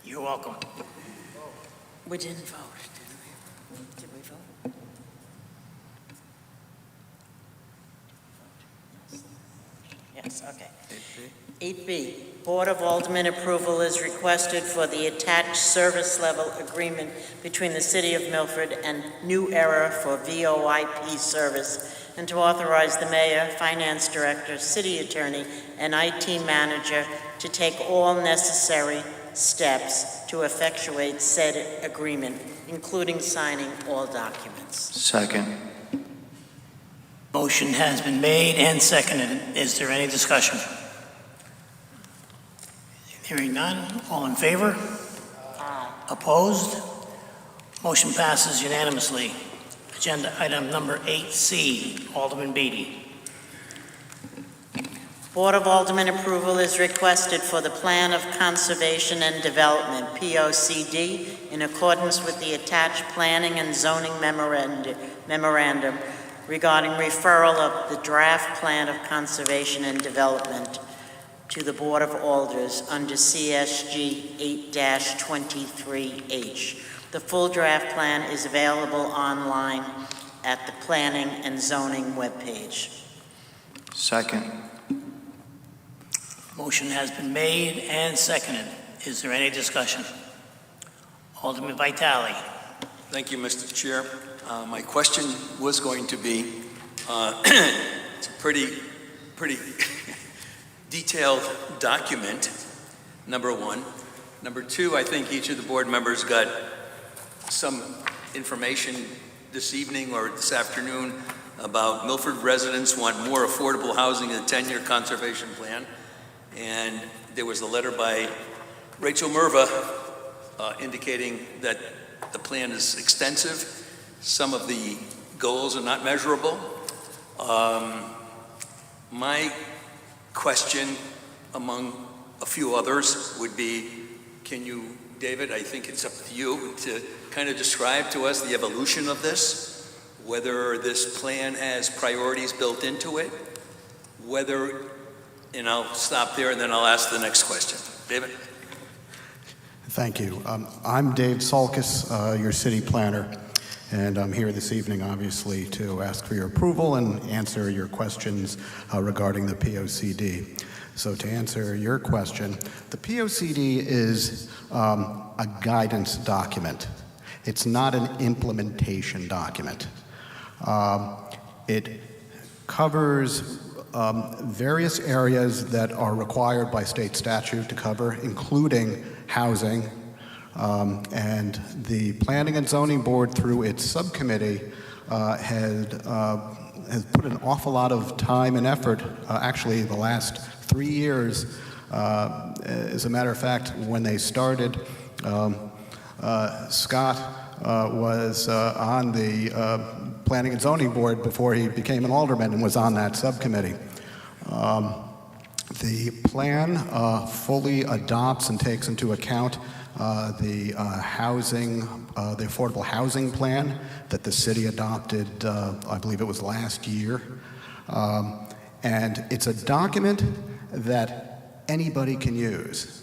[SPEAKER 1] You're welcome.
[SPEAKER 9] We didn't vote, did we? Did we vote? Yes, okay. 8B, Board of Aldermen approval is requested for the attached service level agreement between the City of Milford and New Era for VoIP service and to authorize the mayor, finance director, city attorney, and IT manager to take all necessary steps to effectuate said agreement, including signing all documents.
[SPEAKER 7] Second.
[SPEAKER 1] Motion has been made and seconded. Is there any discussion? Hearing none. All in favor? Opposed? Motion passes unanimously. Agenda item number 8C, Alderman Beatty.
[SPEAKER 9] Board of Aldermen approval is requested for the Plan of Conservation and Development, POCD, in accordance with the attached Planning and Zoning Memorandum regarding referral of the draft Plan of Conservation and Development to the Board of Alders under CSG 8-23H. The full draft plan is available online at the Planning and Zoning webpage.
[SPEAKER 7] Second.
[SPEAKER 1] Motion has been made and seconded. Is there any discussion? Alderman Vitale.
[SPEAKER 10] Thank you, Mr. Chair. My question was going to be, it's a pretty detailed document, number one. Number two, I think each of the board members got some information this evening or this afternoon about Milford residents want more affordable housing in the 10-year conservation plan. And there was a letter by Rachel Merva indicating that the plan is extensive. Some of the goals are not measurable. My question, among a few others, would be, can you, David, I think it's up to you to kind of describe to us the evolution of this, whether this plan has priorities built into it, whether, and I'll stop there and then I'll ask the next question. David?
[SPEAKER 13] Thank you. I'm Dave Salkis, your city planner, and I'm here this evening, obviously, to ask for your approval and answer your questions regarding the POCD. So to answer your question, the POCD is a guidance document. It's not an implementation document. It covers various areas that are required by state statute to cover, including housing, and the Planning and Zoning Board, through its subcommittee, has put an awful lot of time and effort, actually the last 3 years. As a matter of fact, when they started, Scott was on the Planning and Zoning Board before he became an alderman and was on that subcommittee. The plan fully adopts and takes into account the affordable housing plan that the city adopted, I believe it was last year. And it's a document that anybody can use.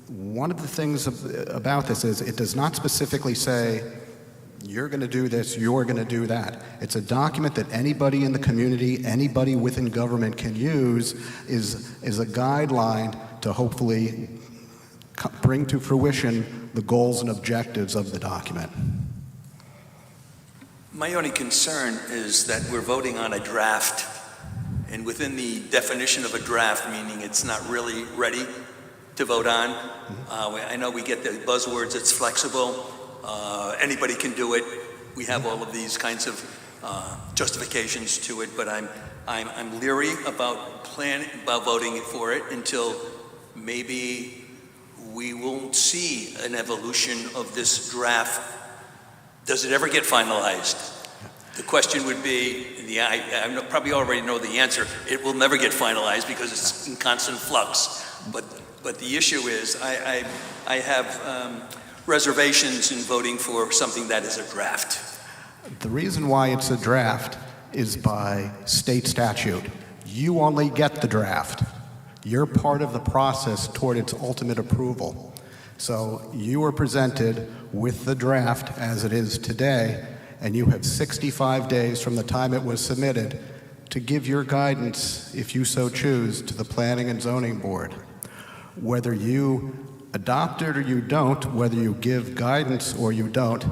[SPEAKER 13] One of the things about this is it does not specifically say, you're going to do this, you're going to do that. It's a document that anybody in the community, anybody within government can use, is a guideline to hopefully bring to fruition the goals and objectives of the document.
[SPEAKER 10] My only concern is that we're voting on a draft, and within the definition of a draft, meaning it's not really ready to vote on. I know we get the buzzwords, it's flexible, anybody can do it. We have all of these kinds of justifications to it, but I'm leery about voting for it until maybe we won't see an evolution of this draft. Does it ever get finalized? The question would be, I probably already know the answer, it will never get finalized because it's in constant flux. But the issue is, I have reservations in voting for something that is a draft.
[SPEAKER 13] The reason why it's a draft is by state statute. You only get the draft. You're part of the process toward its ultimate approval. So you are presented with the draft as it is today, and you have 65 days from the time it was submitted to give your guidance, if you so choose, to the Planning and Zoning Board. Whether you adopt it or you don't, whether you give guidance or you don't,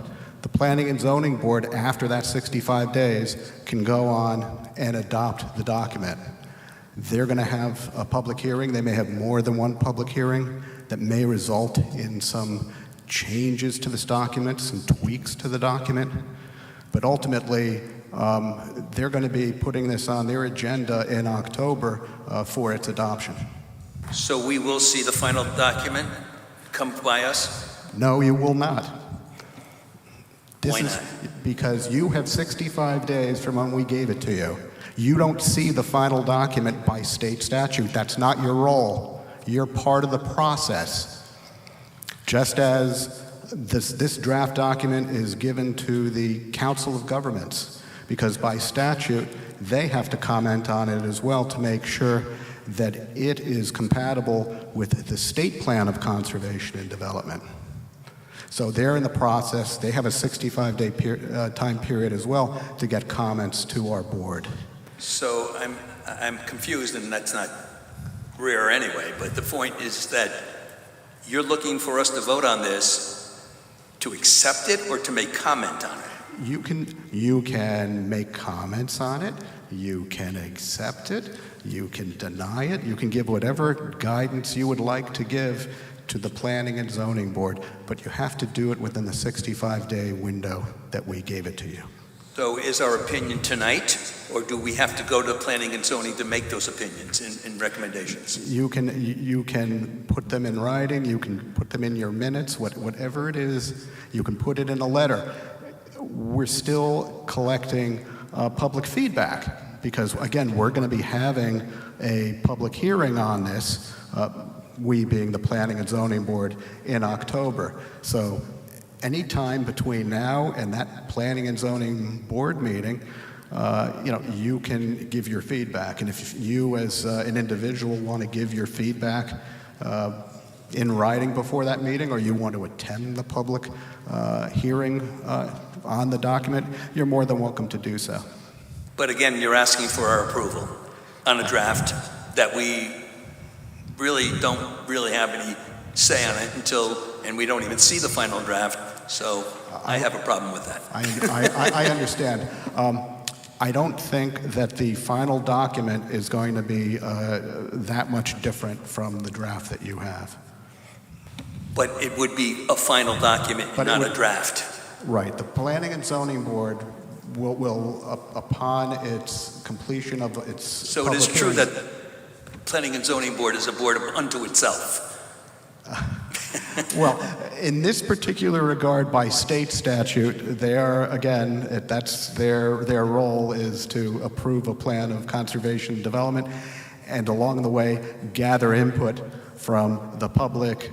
[SPEAKER 13] The Planning and Zoning Board, after that 65 days, can go on and adopt the document. They're going to have a public hearing. They may have more than one public hearing that may result in some changes to this document, some tweaks to the document. But ultimately, they're going to be putting this on their agenda in October for its adoption.
[SPEAKER 10] So we will see the final document come by us?
[SPEAKER 13] No, you will not.
[SPEAKER 10] Why not?
[SPEAKER 13] Because you have 65 days from when we gave it to you. You don't see the final document by state statute. That's not your role. You're part of the process. Just as this draft document is given to the Council of Governments, because by statute, they have to comment on it as well to make sure that it is compatible with the state plan of conservation and development. So they're in the process. They have a 65-day time period as well to get comments to our board.
[SPEAKER 10] So I'm confused, and that's not rare anyway, but the point is that you're looking for us to vote on this to accept it or to make comment on it?
[SPEAKER 13] You can make comments on it, you can accept it, you can deny it, you can give whatever guidance you would like to give to the Planning and Zoning Board, but you have to do it within the 65-day window that we gave it to you.
[SPEAKER 10] So is our opinion tonight, or do we have to go to Planning and Zoning to make those opinions and recommendations?
[SPEAKER 13] You can put them in writing, you can put them in your minutes, whatever it is, you can put it in a letter. We're still collecting public feedback because, again, we're going to be having a public hearing on this, we being the Planning and Zoning Board, in October. So any time between now and that Planning and Zoning Board meeting, you can give your feedback. And if you as an individual want to give your feedback in writing before that meeting, or you want to attend the public hearing on the document, you're more than welcome to do so.
[SPEAKER 10] But again, you're asking for our approval on a draft that we don't really have any say on it and we don't even see the final draft, so I have a problem with that.
[SPEAKER 13] I understand. I don't think that the final document is going to be that much different from the draft that you have.
[SPEAKER 10] But it would be a final document, not a draft.
[SPEAKER 13] Right. The Planning and Zoning Board will upon its completion of its
[SPEAKER 10] So it is true that Planning and Zoning Board is a board unto itself.
[SPEAKER 13] Well, in this particular regard, by state statute, they are, again, that's their role is to approve a plan of conservation and development, and along the way, gather input from the public,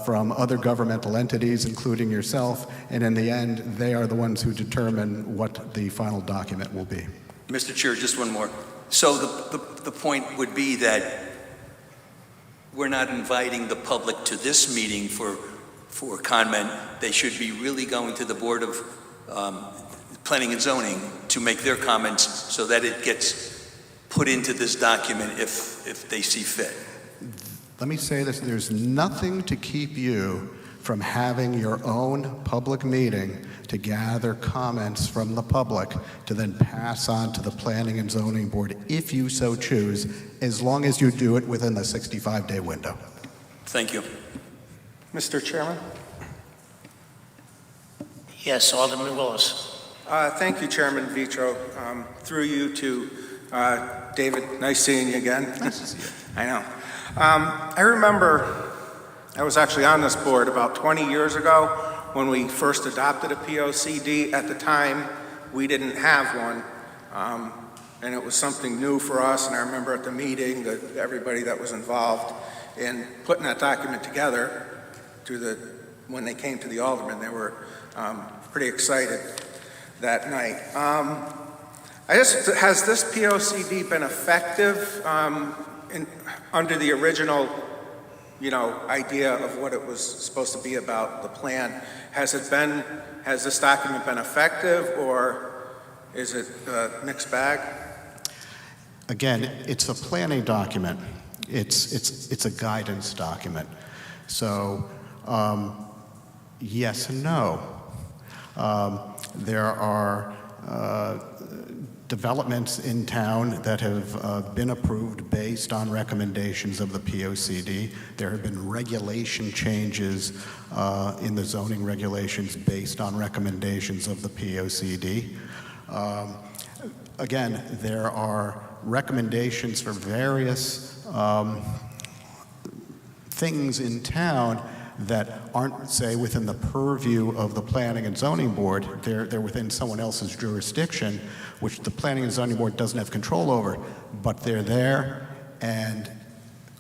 [SPEAKER 13] from other governmental entities, including yourself, and in the end, they are the ones who determine what the final document will be.
[SPEAKER 10] Mr. Chair, just one more. So the point would be that we're not inviting the public to this meeting for comment. They should be really going to the Board of Planning and Zoning to make their comments so that it gets put into this document if they see fit.
[SPEAKER 13] Let me say this, there's nothing to keep you from having your own public meeting to gather comments from the public to then pass on to the Planning and Zoning Board if you so choose, as long as you do it within the 65-day window.
[SPEAKER 10] Thank you.
[SPEAKER 14] Mr. Chairman?
[SPEAKER 1] Yes, Alderman Willis.
[SPEAKER 14] Thank you, Chairman Vitro. Through you to David, nice seeing you again.
[SPEAKER 13] Nice to see you.
[SPEAKER 14] I know. I remember I was actually on this board about 20 years ago when we first adopted a POCD. At the time, we didn't have one, and it was something new for us, and I remember at the meeting that everybody that was involved in putting that document together when they came to the Aldermen, they were pretty excited that night. Has this POCD been effective under the original idea of what it was supposed to be about, the plan? Has this document been effective, or is it a mixed bag?
[SPEAKER 13] Again, it's a planning document. It's a guidance document. So, yes and no. There are developments in town that have been approved based on recommendations of the POCD. There have been regulation changes in the zoning regulations based on recommendations of the POCD. Again, there are recommendations for various things in town that aren't, say, within the purview of the Planning and Zoning Board. They're within someone else's jurisdiction, which the Planning and Zoning Board doesn't have control over, but they're there, and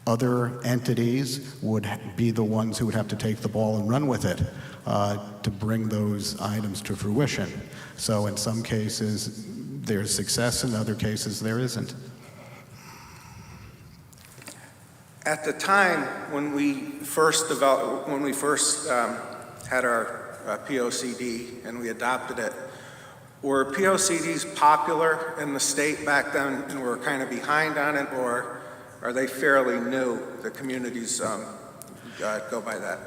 [SPEAKER 13] other entities would be the ones who would have to take the ball and run with it to bring those items to fruition. So in some cases, there's success, in other cases, there isn't.
[SPEAKER 14] At the time when we first had our POCD and we adopted it, were POCDs popular in the state back then and we're kind of behind on it, or are they fairly new? The communities go by that.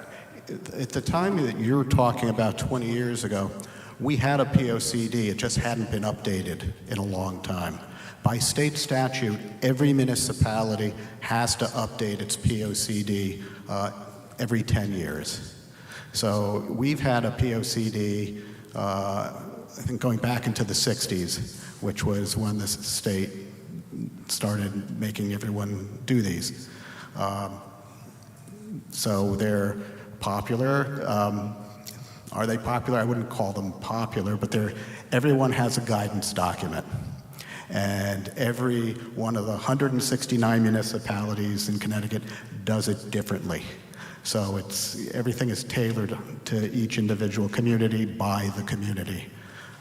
[SPEAKER 13] At the time that you're talking about 20 years ago, we had a POCD, it just hadn't been updated in a long time. By state statute, every municipality has to update its POCD every 10 years. So we've had a POCD, I think going back into the 60s, which was when the state started making everyone do these. So they're popular. Are they popular? I wouldn't call them popular, but everyone has a guidance document. And every one of the 169 municipalities in Connecticut does it differently. So everything is tailored to each individual community by the community.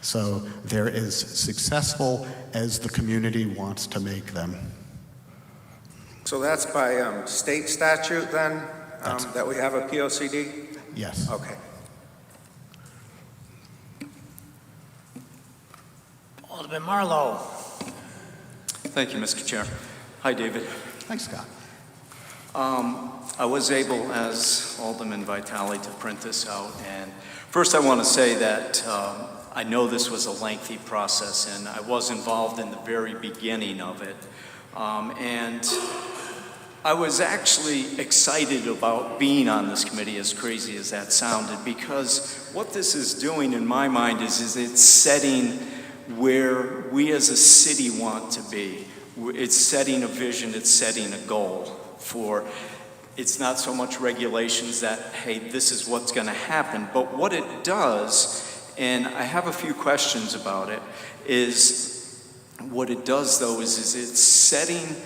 [SPEAKER 13] So they're as successful as the community wants to make them.
[SPEAKER 14] So that's by state statute then, that we have a POCD?
[SPEAKER 13] Yes.
[SPEAKER 14] Okay.
[SPEAKER 1] Alderman Marlowe.
[SPEAKER 15] Thank you, Mr. Chair. Hi, David.
[SPEAKER 13] Thanks, Scott.
[SPEAKER 15] I was able, as Alderman Vitale, to print this out. And first I want to say that I know this was a lengthy process, and I was involved in the very beginning of it. And I was actually excited about being on this committee, as crazy as that sounded, because what this is doing in my mind is it's setting where we as a city want to be. It's setting a vision, it's setting a goal for, it's not so much regulations that, hey, this is what's going to happen, but what it does, and I have a few questions about it, is what it does though is it's setting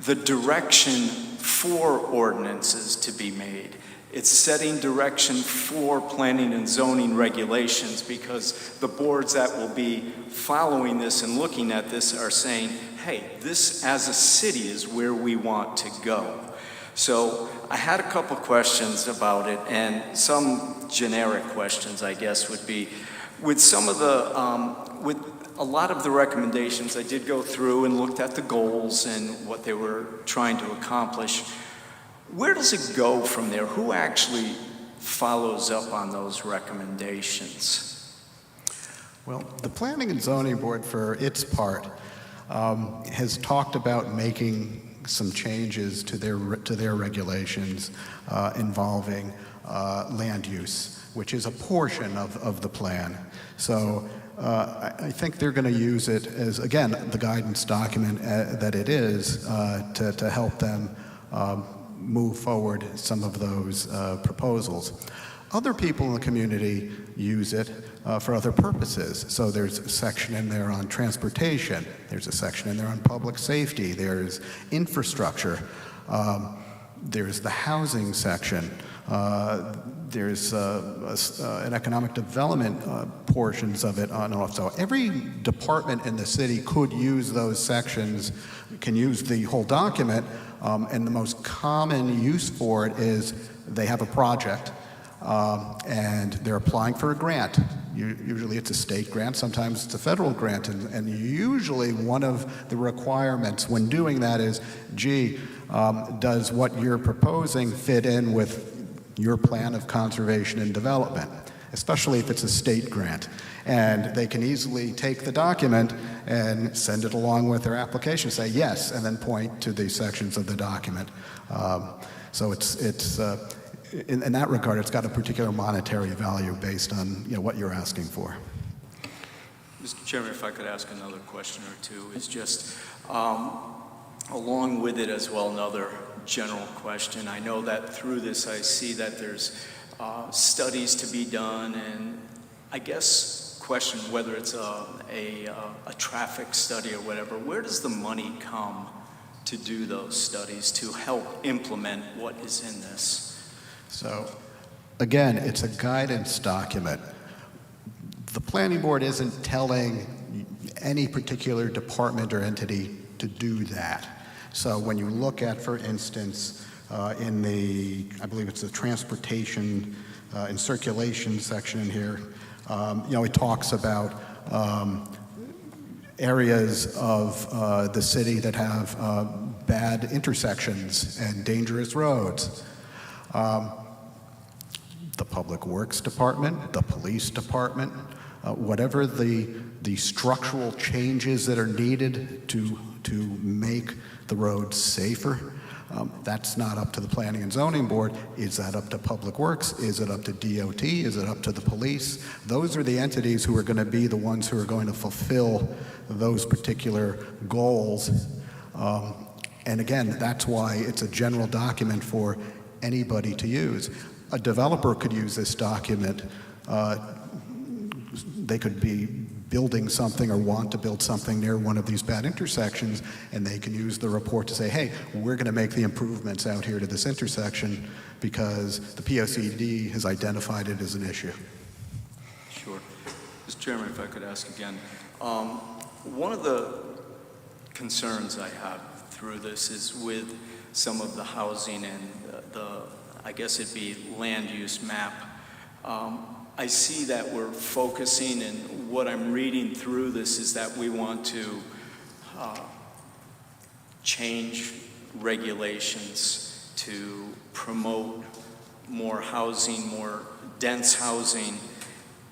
[SPEAKER 15] the direction for ordinances to be made. It's setting direction for planning and zoning regulations, because the boards that will be following this and looking at this are saying, hey, this as a city is where we want to go. So I had a couple questions about it, and some generic questions, I guess, would be, with some of the, with a lot of the recommendations, I did go through and looked at the goals and what they were trying to accomplish. Where does it go from there? Who actually follows up on those recommendations?
[SPEAKER 13] Well, the Planning and Zoning Board, for its part, has talked about making some changes to their regulations involving land use, which is a portion of the plan. So I think they're going to use it as, again, the guidance document that it is to help them move forward some of those proposals. Other people in the community use it for other purposes. So there's a section in there on transportation. There's a section in there on public safety. There's infrastructure. There's the housing section. There's an economic development portions of it on and off. So every department in the city could use those sections, can use the whole document, and the most common use for it is they have a project and they're applying for a grant. Usually it's a state grant, sometimes it's a federal grant, and usually one of the requirements when doing that is, gee, does what you're proposing fit in with your plan of conservation and development? especially if it's a state grant. And they can easily take the document and send it along with their application, say yes, and then point to the sections of the document. So in that regard, it's got a particular monetary value based on what you're asking for.
[SPEAKER 15] Mr. Chairman, if I could ask another question or two, is just along with it as well, another general question. I know that through this I see that there's studies to be done, and I guess question whether it's a traffic study or whatever, where does the money come to do those studies to help implement what is in this?
[SPEAKER 13] So again, it's a guidance document. The planning board isn't telling any particular department or entity to do that. So when you look at, for instance, in the, I believe it's the transportation and circulation section in here, it talks about areas of the city that have bad intersections and dangerous roads. The Public Works Department, the Police Department, whatever the structural changes that are needed to make the roads safer, that's not up to the Planning and Zoning Board. Is that up to Public Works? Is it up to DOT? Is it up to the police? Those are the entities who are going to be the ones who are going to fulfill those particular goals. And again, that's why it's a general document for anybody to use. A developer could use this document. They could be building something or want to build something near one of these bad intersections, and they can use the report to say, hey, we're going to make the improvements out here to this intersection because the POCD has identified it as an issue.
[SPEAKER 15] Sure. Mr. Chairman, if I could ask again, one of the concerns I have through this is with some of the housing and I guess it'd be land use map. I see that we're focusing, and what I'm reading through this is that we want to change regulations to promote more housing, more dense housing,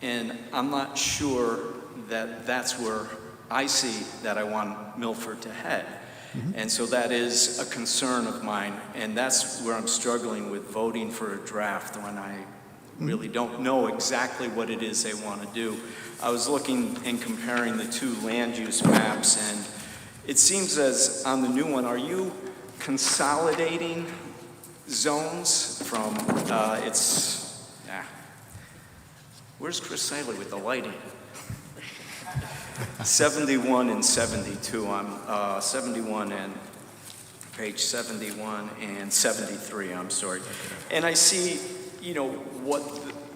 [SPEAKER 15] and I'm not sure that that's where I see that I want Milford to head. And so that is a concern of mine, and that's where I'm struggling with voting for a draft when I really don't know exactly what it is they want to do. I was looking and comparing the two land use maps, and it seems as on the new one, are you consolidating zones from, where's Chris Siley with the lighting? 71 and 72. I'm 71 and page 71 and 73, I'm sorry. And I see, what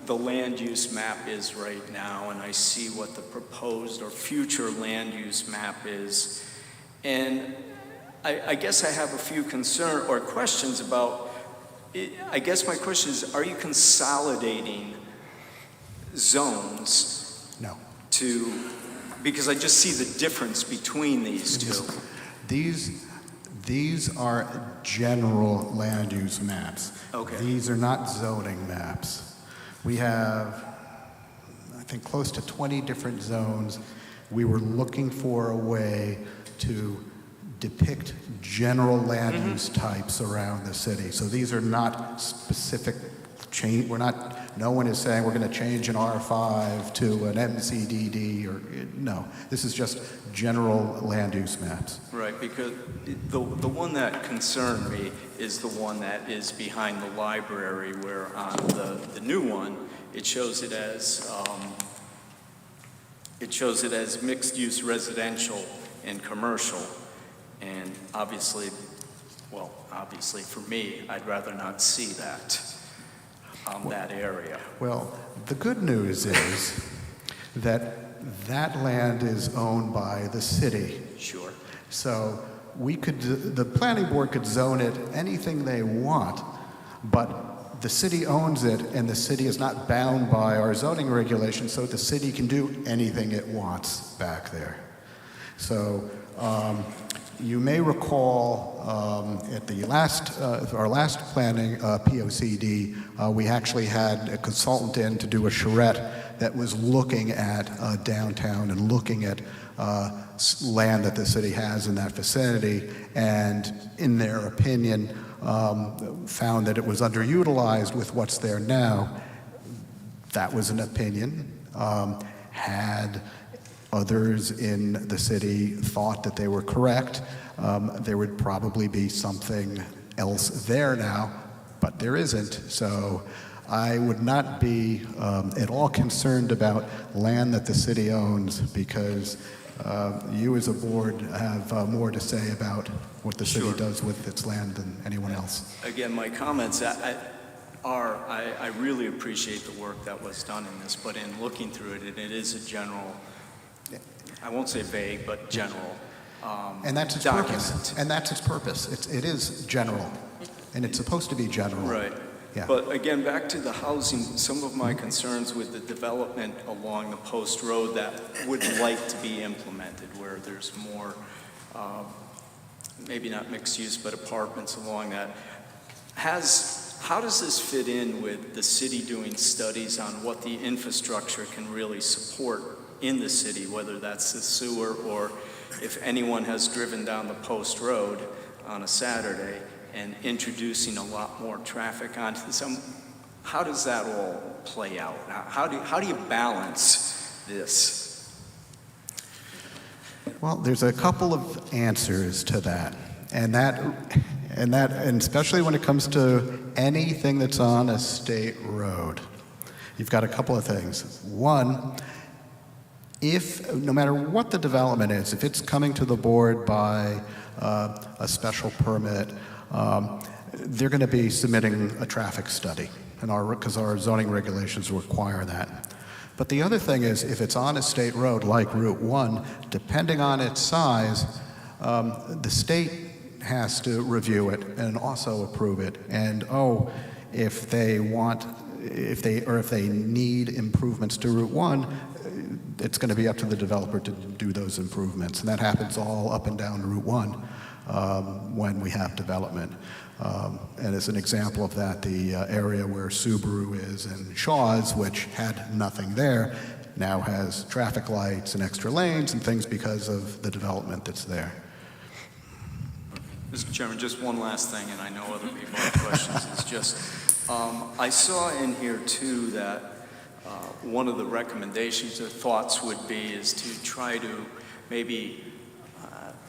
[SPEAKER 15] the land use map is right now, and I see what the proposed or future land use map is. And I guess I have a few concerns or questions about it. I guess my question is, are you consolidating zones?
[SPEAKER 13] No.
[SPEAKER 15] Because I just see the difference between these two.
[SPEAKER 13] These are general land use maps.
[SPEAKER 15] Okay.
[SPEAKER 13] These are not zoning maps. We have, I think, close to 20 different zones. We were looking for a way to depict general land use types around the city. So these are not specific change. No one is saying we're going to change an R5 to an MCDD no. This is just general land use maps.
[SPEAKER 15] Right, because the one that concerned me is the one that is behind the library, where on the new one, it shows it as mixed use residential and commercial. And obviously for me, I'd rather not see that. That area.
[SPEAKER 13] Well, the good news is that land is owned by the city.
[SPEAKER 15] Sure.
[SPEAKER 13] So the planning board could zone it anything they want, but the city owns it, and the city is not bound by our zoning regulations, so the city can do anything it wants back there. So You may recall at the our last planning POCD, we actually had a consultant in to do a charrette that was looking at downtown and looking at land that the city has in that vicinity, and in their opinion, found that it was underutilized with what's there now. That was an opinion. Had others in the city thought that they were correct, there would probably be something else there now, but there isn't. So I would not be at all concerned about land that the city owns, because you as a board have more to say about what the city does with its land than anyone else.
[SPEAKER 15] Again, my comments I really appreciate the work that was done in this, but in looking through it, it is a general, I won't say vague, but general
[SPEAKER 13] and that's its
[SPEAKER 15] document.
[SPEAKER 13] purpose. And that's its purpose. It is general, and it's supposed to be general.
[SPEAKER 15] Right.
[SPEAKER 13] Yeah.
[SPEAKER 15] But again, back to the housing, some of my concerns with the development along the post road that would like to be implemented, where there's more, maybe not mixed use, but apartments along that. How does this fit in with the city doing studies on what the infrastructure can really support in the city, whether that's the sewer, or if anyone has driven down the post road on a Saturday and introducing a lot more traffic onto some, how does that all play out? How do you balance this?
[SPEAKER 13] Well, there's a couple of answers to that, and especially when it comes to anything that's on a state road. You've got a couple of things. One, if no matter what the development is, if it's coming to the board by a special permit, they're going to be submitting a traffic study, because our zoning regulations require that. But the other thing is, if it's on a state road like Route 1, depending on its size, the state has to review it and also approve it. And if they need improvements to Route 1, it's going to be up to the developer to do those improvements. And that happens all up and down Route 1 when we have development. And as an example of that, the area where Subaru is and Shaw's, which had nothing there, now has traffic lights and extra lanes and things because of the development that's there.
[SPEAKER 15] Mr. Chairman, just one last thing, and I know other people have questions. It's just, I saw in here too that one of the recommendations or thoughts would be is to try to maybe,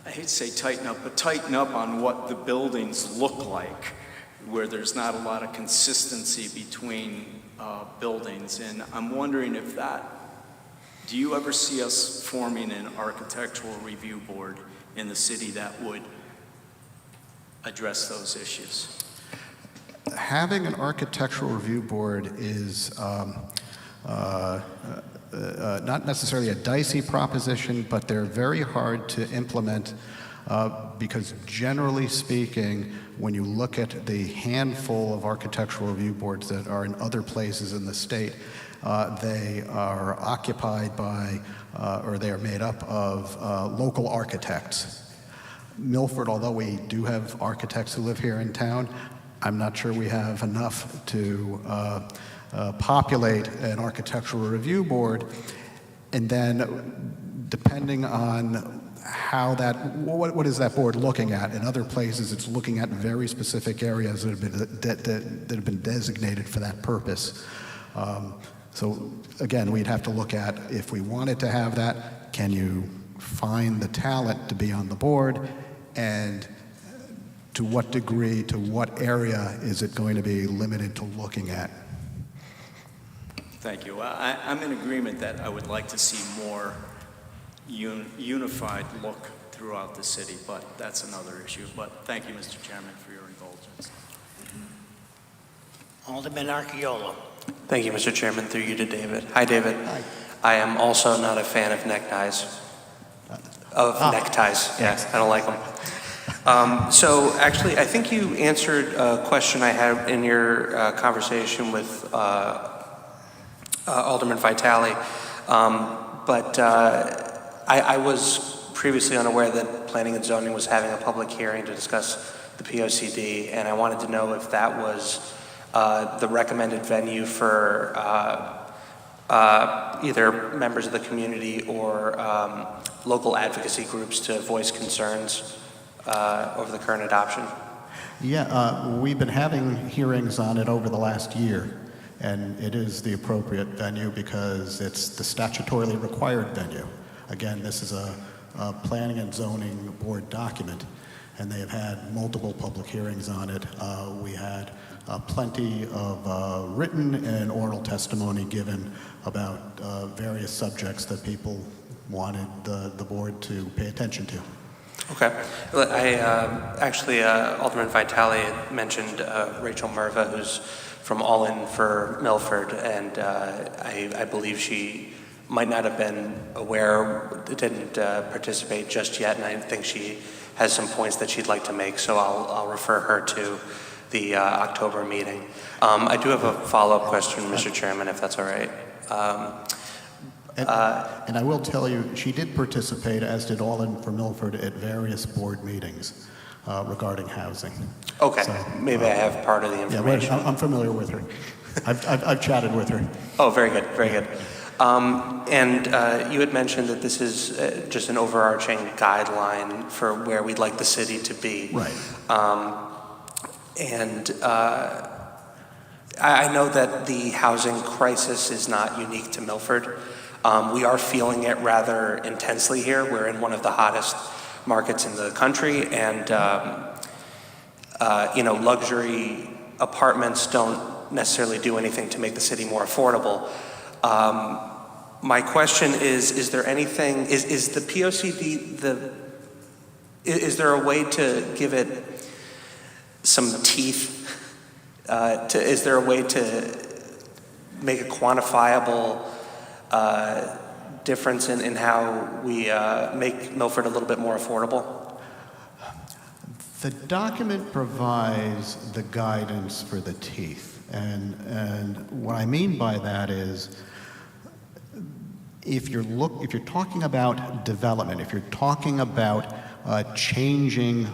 [SPEAKER 15] I hate to say tighten up, but tighten up on what the buildings look like, where there's not a lot of consistency between buildings. And I'm wondering if do you ever see us forming an architectural review board in the city that would address those issues?
[SPEAKER 13] Having an architectural review board is not necessarily a dicey proposition, but they're very hard to implement because generally speaking, when you look at the handful of architectural review boards that are in other places in the state, they are occupied by, or they are made up of local architects. Milford, although we do have architects who live here in town, I'm not sure we have enough to populate an architectural review board. And then depending on how what is that board looking at? In other places, it's looking at very specific areas that have been designated for that purpose. So again, we'd have to look at, if we wanted to have that, can you find the talent to be on the board, and to what degree, to what area is it going to be limited to looking at?
[SPEAKER 15] Thank you. I'm in agreement that I would like to see more unified look throughout the city, but that's another issue. But thank you, Mr. Chairman, for your indulgence.
[SPEAKER 1] Alderman Archiola.
[SPEAKER 16] Thank you, Mr. Chairman. Through you to David. Hi, David.
[SPEAKER 1] Hi.
[SPEAKER 16] I am also not a fan of neckties. Neckties, yes, I don't like them. So actually, I think you answered a question I had in your conversation with Alderman Vitale, but I was previously unaware that Planning and Zoning was having a public hearing to discuss the POCD, and I wanted to know if that was the recommended venue for either members of the community or local advocacy groups to voice concerns over the current adoption.
[SPEAKER 13] Yeah, we've been having hearings on it over the last year, and it is the appropriate venue because it's the statutorily required venue. Again, this is a Planning and Zoning Board document, and they have had multiple public hearings on it. We had plenty of written and oral testimony given about various subjects that people wanted the board to pay attention to.
[SPEAKER 16] Okay. Alderman Vitale had mentioned Rachel Merva, who's from All In for Milford, and I believe she might not have been aware, didn't participate just yet, and I think she has some points that she'd like to make, so I'll refer her to the October meeting. I do have a follow-up question, Mr. Chairman, if that's all right.
[SPEAKER 13] And I will tell you, she did participate, as did Alderman for Milford, at various board meetings regarding housing.
[SPEAKER 16] Okay,
[SPEAKER 13] So,
[SPEAKER 16] maybe I have part of the information.
[SPEAKER 13] Yeah, I'm familiar with her. I've chatted with her.
[SPEAKER 16] Oh, very good, very good. And you had mentioned that this is just an overarching guideline for where we'd like the city to be.
[SPEAKER 13] Right.
[SPEAKER 16] I know that the housing crisis is not unique to Milford. We are feeling it rather intensely here. We're in one of the hottest markets in the country, and luxury apartments don't necessarily do anything to make the city more affordable. My question is there anything, is the POCD, is there a way to give it some teeth? Is there a way to make a quantifiable difference in how we make Milford a little bit more affordable?
[SPEAKER 13] The document provides the guidance for the teeth, and what I mean by that is, if you're talking about development, if you're talking about changing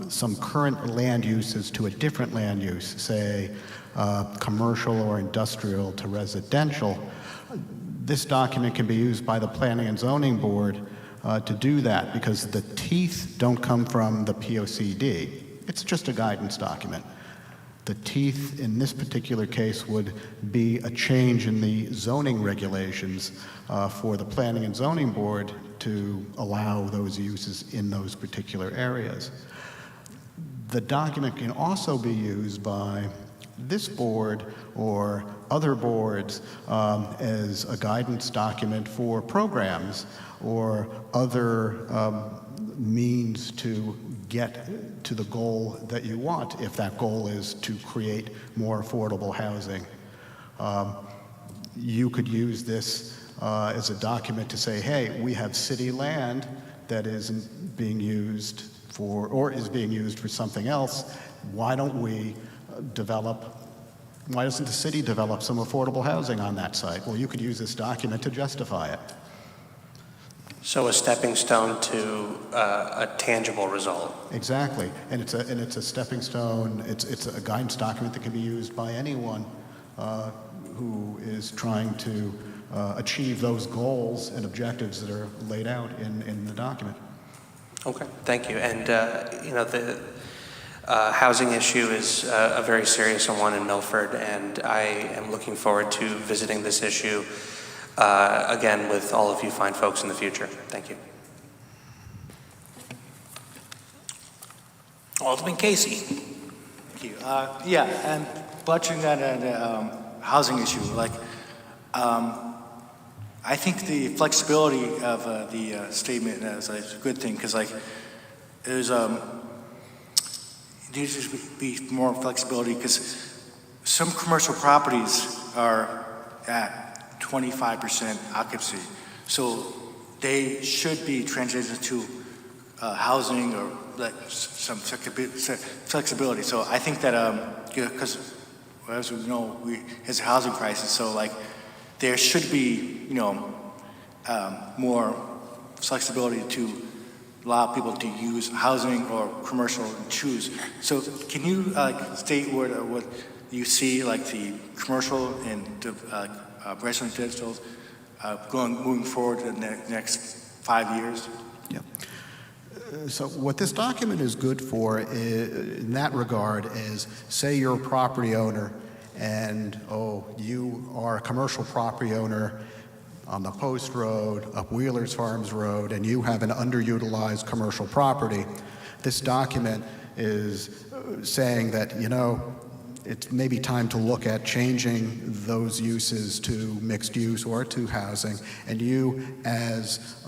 [SPEAKER 13] some current land uses to a different land use, say commercial or industrial to residential, this document can be used by the Planning and Zoning Board to do that, because the teeth don't come from the POCD. It's just a guidance document. The teeth in this particular case would be a change in the zoning regulations for the Planning and Zoning Board to allow those uses in those particular areas. The document can also be used by this board or other boards as a guidance document for programs or other means to get to the goal that you want, if that goal is to create more affordable housing. You could use this as a document to say, hey, we have city land that isn't being used for, or is being used for something else. Why doesn't the city develop some affordable housing on that site? Well, you could use this document to justify it.
[SPEAKER 16] So a stepping stone to a tangible result.
[SPEAKER 13] Exactly, and it's a stepping stone. It's a guidance document that can be used by anyone who is trying to achieve those goals and objectives that are laid out in the document.
[SPEAKER 16] Okay, thank you. And the housing issue is a very serious one in Milford, and I am looking forward to visiting this issue again with all of you fine folks in the future. Thank you.
[SPEAKER 1] Alderman Casey.
[SPEAKER 17] Thank you. And butchering that housing issue, I think the flexibility of the statement is a good thing, because there's needs to be more flexibility, because some commercial properties are at 25% occupancy, so they should be transitioned to housing or some flexibility. So I think that because as we know, it's a housing crisis, so there should be more flexibility to allow people to use housing or commercial and choose. So can you state what you see, like the commercial and residential moving forward in the next 5 years?
[SPEAKER 13] Yeah. So what this document is good for in that regard is, say you're a property owner and, you are a commercial property owner on the Post Road, up Wheeler's Farms Road, and you have an underutilized commercial property. This document is saying that, it's maybe time to look at changing those uses to mixed use or to housing, and you as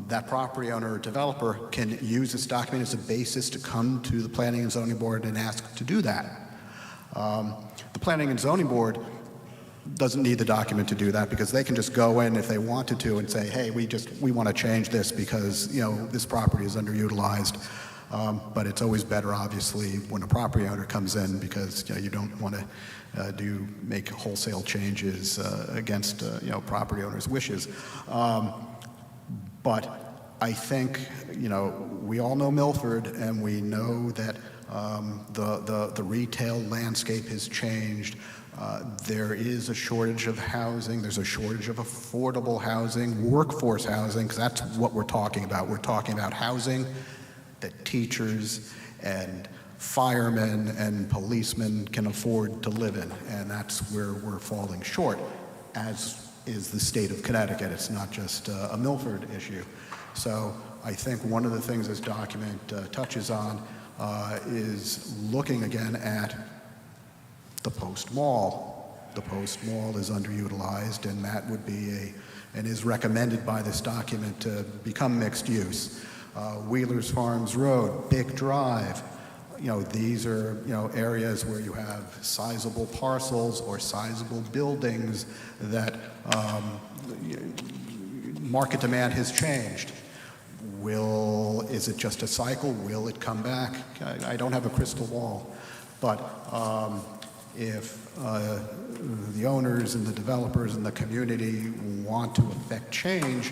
[SPEAKER 13] that property owner or developer can use this document as a basis to come to the Planning and Zoning Board and ask to do that. The Planning and Zoning Board doesn't need the document to do that because they can just go in if they wanted to and say, hey, we want to change this because this property is underutilized. But it's always better, obviously, when a property owner comes in because you don't want to make wholesale changes against property owners' wishes. But I think we all know Milford, and we know that the retail landscape has changed. There is a shortage of housing. There's a shortage of affordable housing, workforce housing, because that's what we're talking about. We're talking about housing that teachers and firemen and policemen can afford to live in, and that's where we're falling short, as is the state of Connecticut. It's not just a Milford issue. So I think one of the things this document touches on is looking again at the Post Mall. The Post Mall is underutilized, and that would be and is recommended by this document to become mixed use. Wheeler's Farms Road, Big Drive, these are, areas where you have sizable parcels or sizable buildings that market demand has changed. Is it just a cycle? Will it come back? I don't have a crystal ball, but if the owners and the developers and the community want to effect change,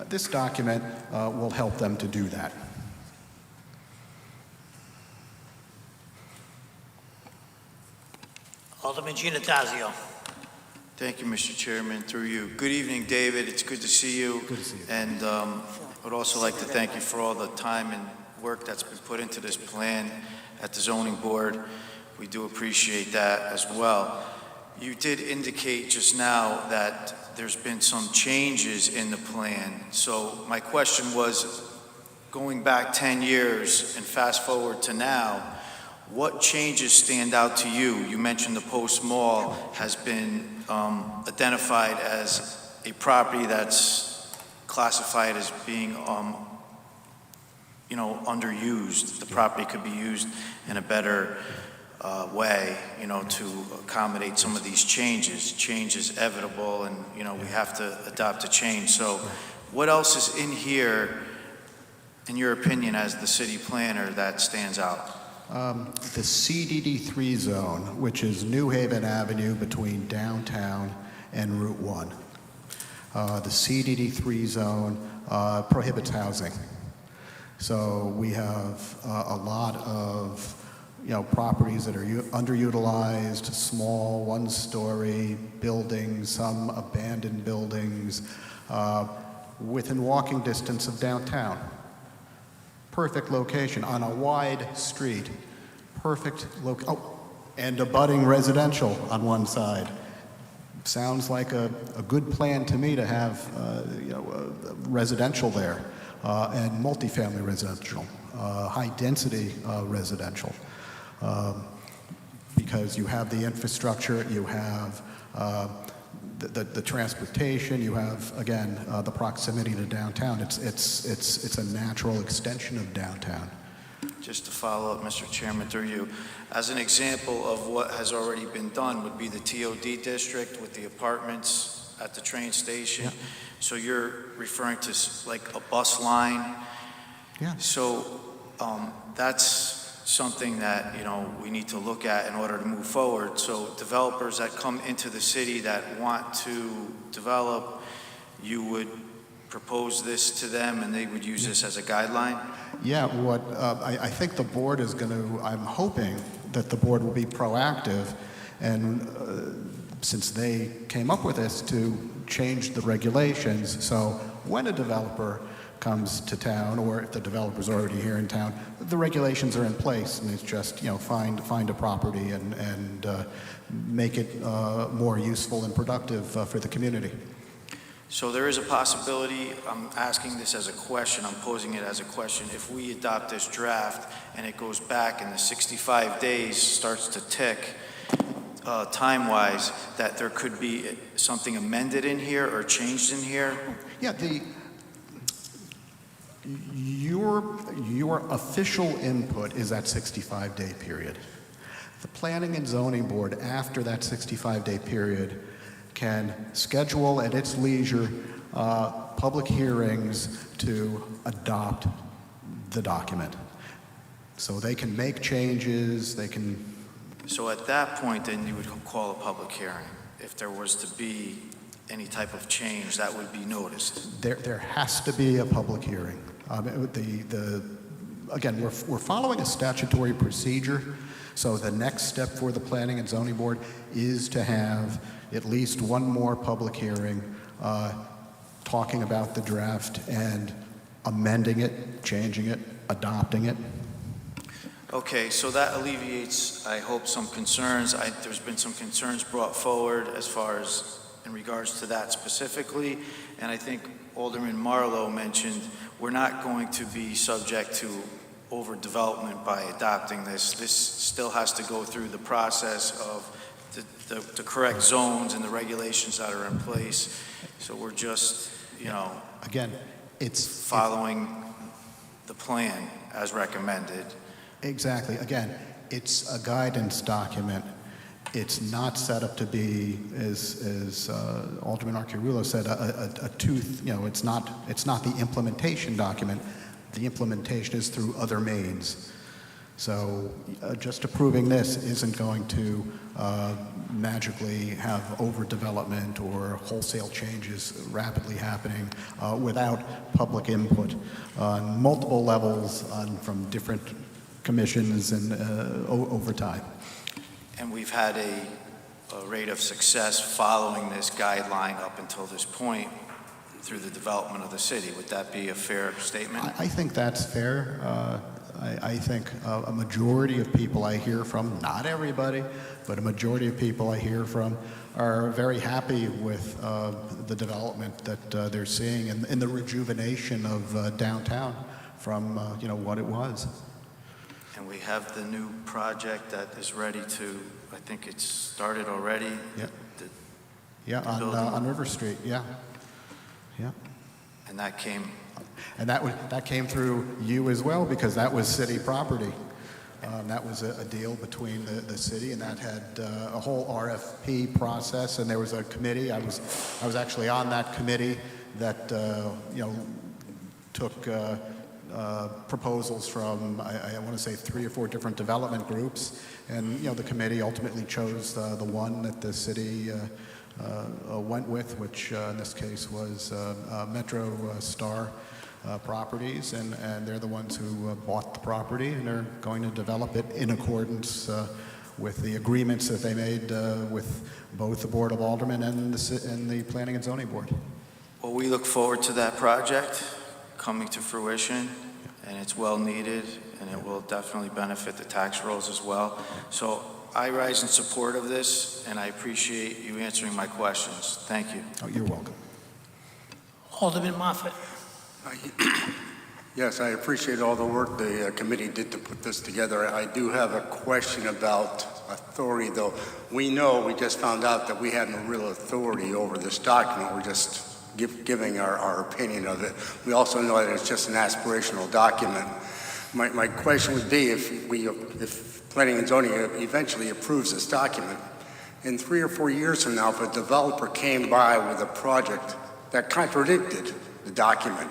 [SPEAKER 13] this document will help them to do that.
[SPEAKER 1] Alderman Giannattasio.
[SPEAKER 18] Thank you, Mr. Chairman. Through you. Good evening, David. It's good to see you.
[SPEAKER 13] Good to see you.
[SPEAKER 18] And I would also like to thank you for all the time and work that's been put into this plan at the Zoning Board. We do appreciate that as well. You did indicate just now that there's been some changes in the plan. So my question was, going back 10 years and fast forward to now, what changes stand out to you? You mentioned the Post Mall has been identified as a property that's classified as being underused. The property could be used in a better way, to accommodate some of these changes. Change is inevitable, and, we have to adopt to change. So what else is in here, in your opinion, as the city planner, that stands out?
[SPEAKER 13] The CDD3 zone, which is New Haven Avenue between downtown and Route 1. The CDD3 zone prohibits housing. So we have a lot of properties that are underutilized, small one-story buildings, some abandoned buildings, within walking distance of downtown. Perfect location on a wide street. Perfect and abutting residential on one side. Sounds like a good plan to me to have residential there, and multifamily residential, high-density residential. Because you have the infrastructure, you have the transportation, you have, again, the proximity to downtown. It's a natural extension of downtown.
[SPEAKER 18] Just to follow up, Mr. Chairman, through you, as an example of what has already been done would be the TOD district with the apartments at the train station. Yeah. So you're referring to like a bus line.
[SPEAKER 13] Yeah.
[SPEAKER 18] So that's something that we need to look at in order to move forward. So developers that come into the city that want to develop, you would propose this to them and they would use this as a guideline?
[SPEAKER 13] Yeah, what I think the board is going to, I'm hoping that the board will be proactive, and since they came up with this, to change the regulations. So when a developer comes to town, or if the developer's already here in town, the regulations are in place, and it's just, you know, find a property and make it more useful and productive for the community.
[SPEAKER 18] So there is a possibility, I'm asking this as a question, I'm posing it as a question, if we adopt this draft and it goes back and the 65 days starts to tick, time-wise, that there could be something amended in here or changed in here?
[SPEAKER 13] Yeah, your official input is that 65-day period. The Planning and Zoning Board, after that 65-day period, can schedule at its leisure public hearings to adopt the document. So they can make changes, they can...
[SPEAKER 18] So at that point, then you would call a public hearing. If there was to be any type of change, that would be noticed.
[SPEAKER 13] There has to be a public hearing. Again, we're following a statutory procedure, so the next step for the Planning and Zoning Board is to have at least one more public hearing talking about the draft and amending it, changing it, adopting it.
[SPEAKER 18] Okay, so that alleviates, I hope, some concerns. There's been some concerns brought forward as far as in regards to that specifically, and I think Alderman Marlowe mentioned we're not going to be subject to overdevelopment by adopting this. This still has to go through the process of the correct zones and the regulations that are in place. So we're just, you know,
[SPEAKER 13] again, it's
[SPEAKER 18] following the plan as recommended.
[SPEAKER 13] Exactly. Again, it's a guidance document. It's not set up to be, as Alderman Archirulo said, a tooth. You know, it's not the implementation document. The implementation is through other means. So just approving this isn't going to magically have overdevelopment or wholesale changes rapidly happening without public input on multiple levels from different commissions and over time.
[SPEAKER 18] And we've had a rate of success following this guideline up until this point through the development of the city. Would that be a fair statement?
[SPEAKER 13] I think that's fair. I think a majority of people I hear from, not everybody, but a majority of people I hear from are very happy with the development that they're seeing and the rejuvenation of downtown from you know, what it was.
[SPEAKER 18] And we have the new project that is ready to, I think it's started already.
[SPEAKER 13] Yeah. Yeah, on River Street. Yeah. Yeah.
[SPEAKER 18] And that came.
[SPEAKER 13] And that came through you as well, because that was city property. That was a deal between the city, and that had a whole RFP process, and there was a committee. I was actually on that committee that you know, took proposals from I want to say 3 or 4 different development groups, and you know, the committee ultimately chose the one that the city went with, which in this case was Metro Star Properties, and they're the ones who bought the property, and they're going to develop it in accordance with the agreements that they made with both the Board of Aldermen and the Planning and Zoning Board.
[SPEAKER 18] Well, we look forward to that project coming to fruition, and it's well needed, and it will definitely benefit the tax rolls as well. So I rise in support of this, and I appreciate you answering my questions. Thank you.
[SPEAKER 13] Oh, you're welcome.
[SPEAKER 1] Alderman Moffett.
[SPEAKER 19] Yes, I appreciate all the work the committee did to put this together. I do have a question about authority, though. We just found out that we had no real authority over this document. We're just giving our opinion of it. We also know that it's just an aspirational document. My question would be, if Planning and Zoning eventually approves this document, in 3 or 4 years from now, if a developer came by with a project that contradicted the document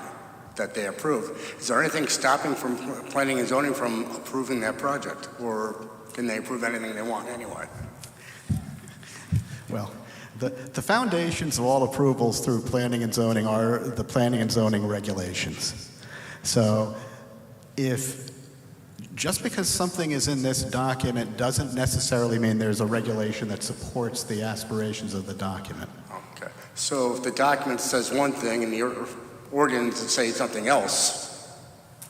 [SPEAKER 19] that they approve, is there anything stopping from Planning and Zoning from approving that project, or can they approve anything they want anyway?
[SPEAKER 13] Well, the foundations of all approvals through planning and zoning are the planning and zoning regulations. So if just because something is in this document doesn't necessarily mean there's a regulation that supports the aspirations of the document.
[SPEAKER 19] Okay. So if the document says one thing and the ordinance says something else,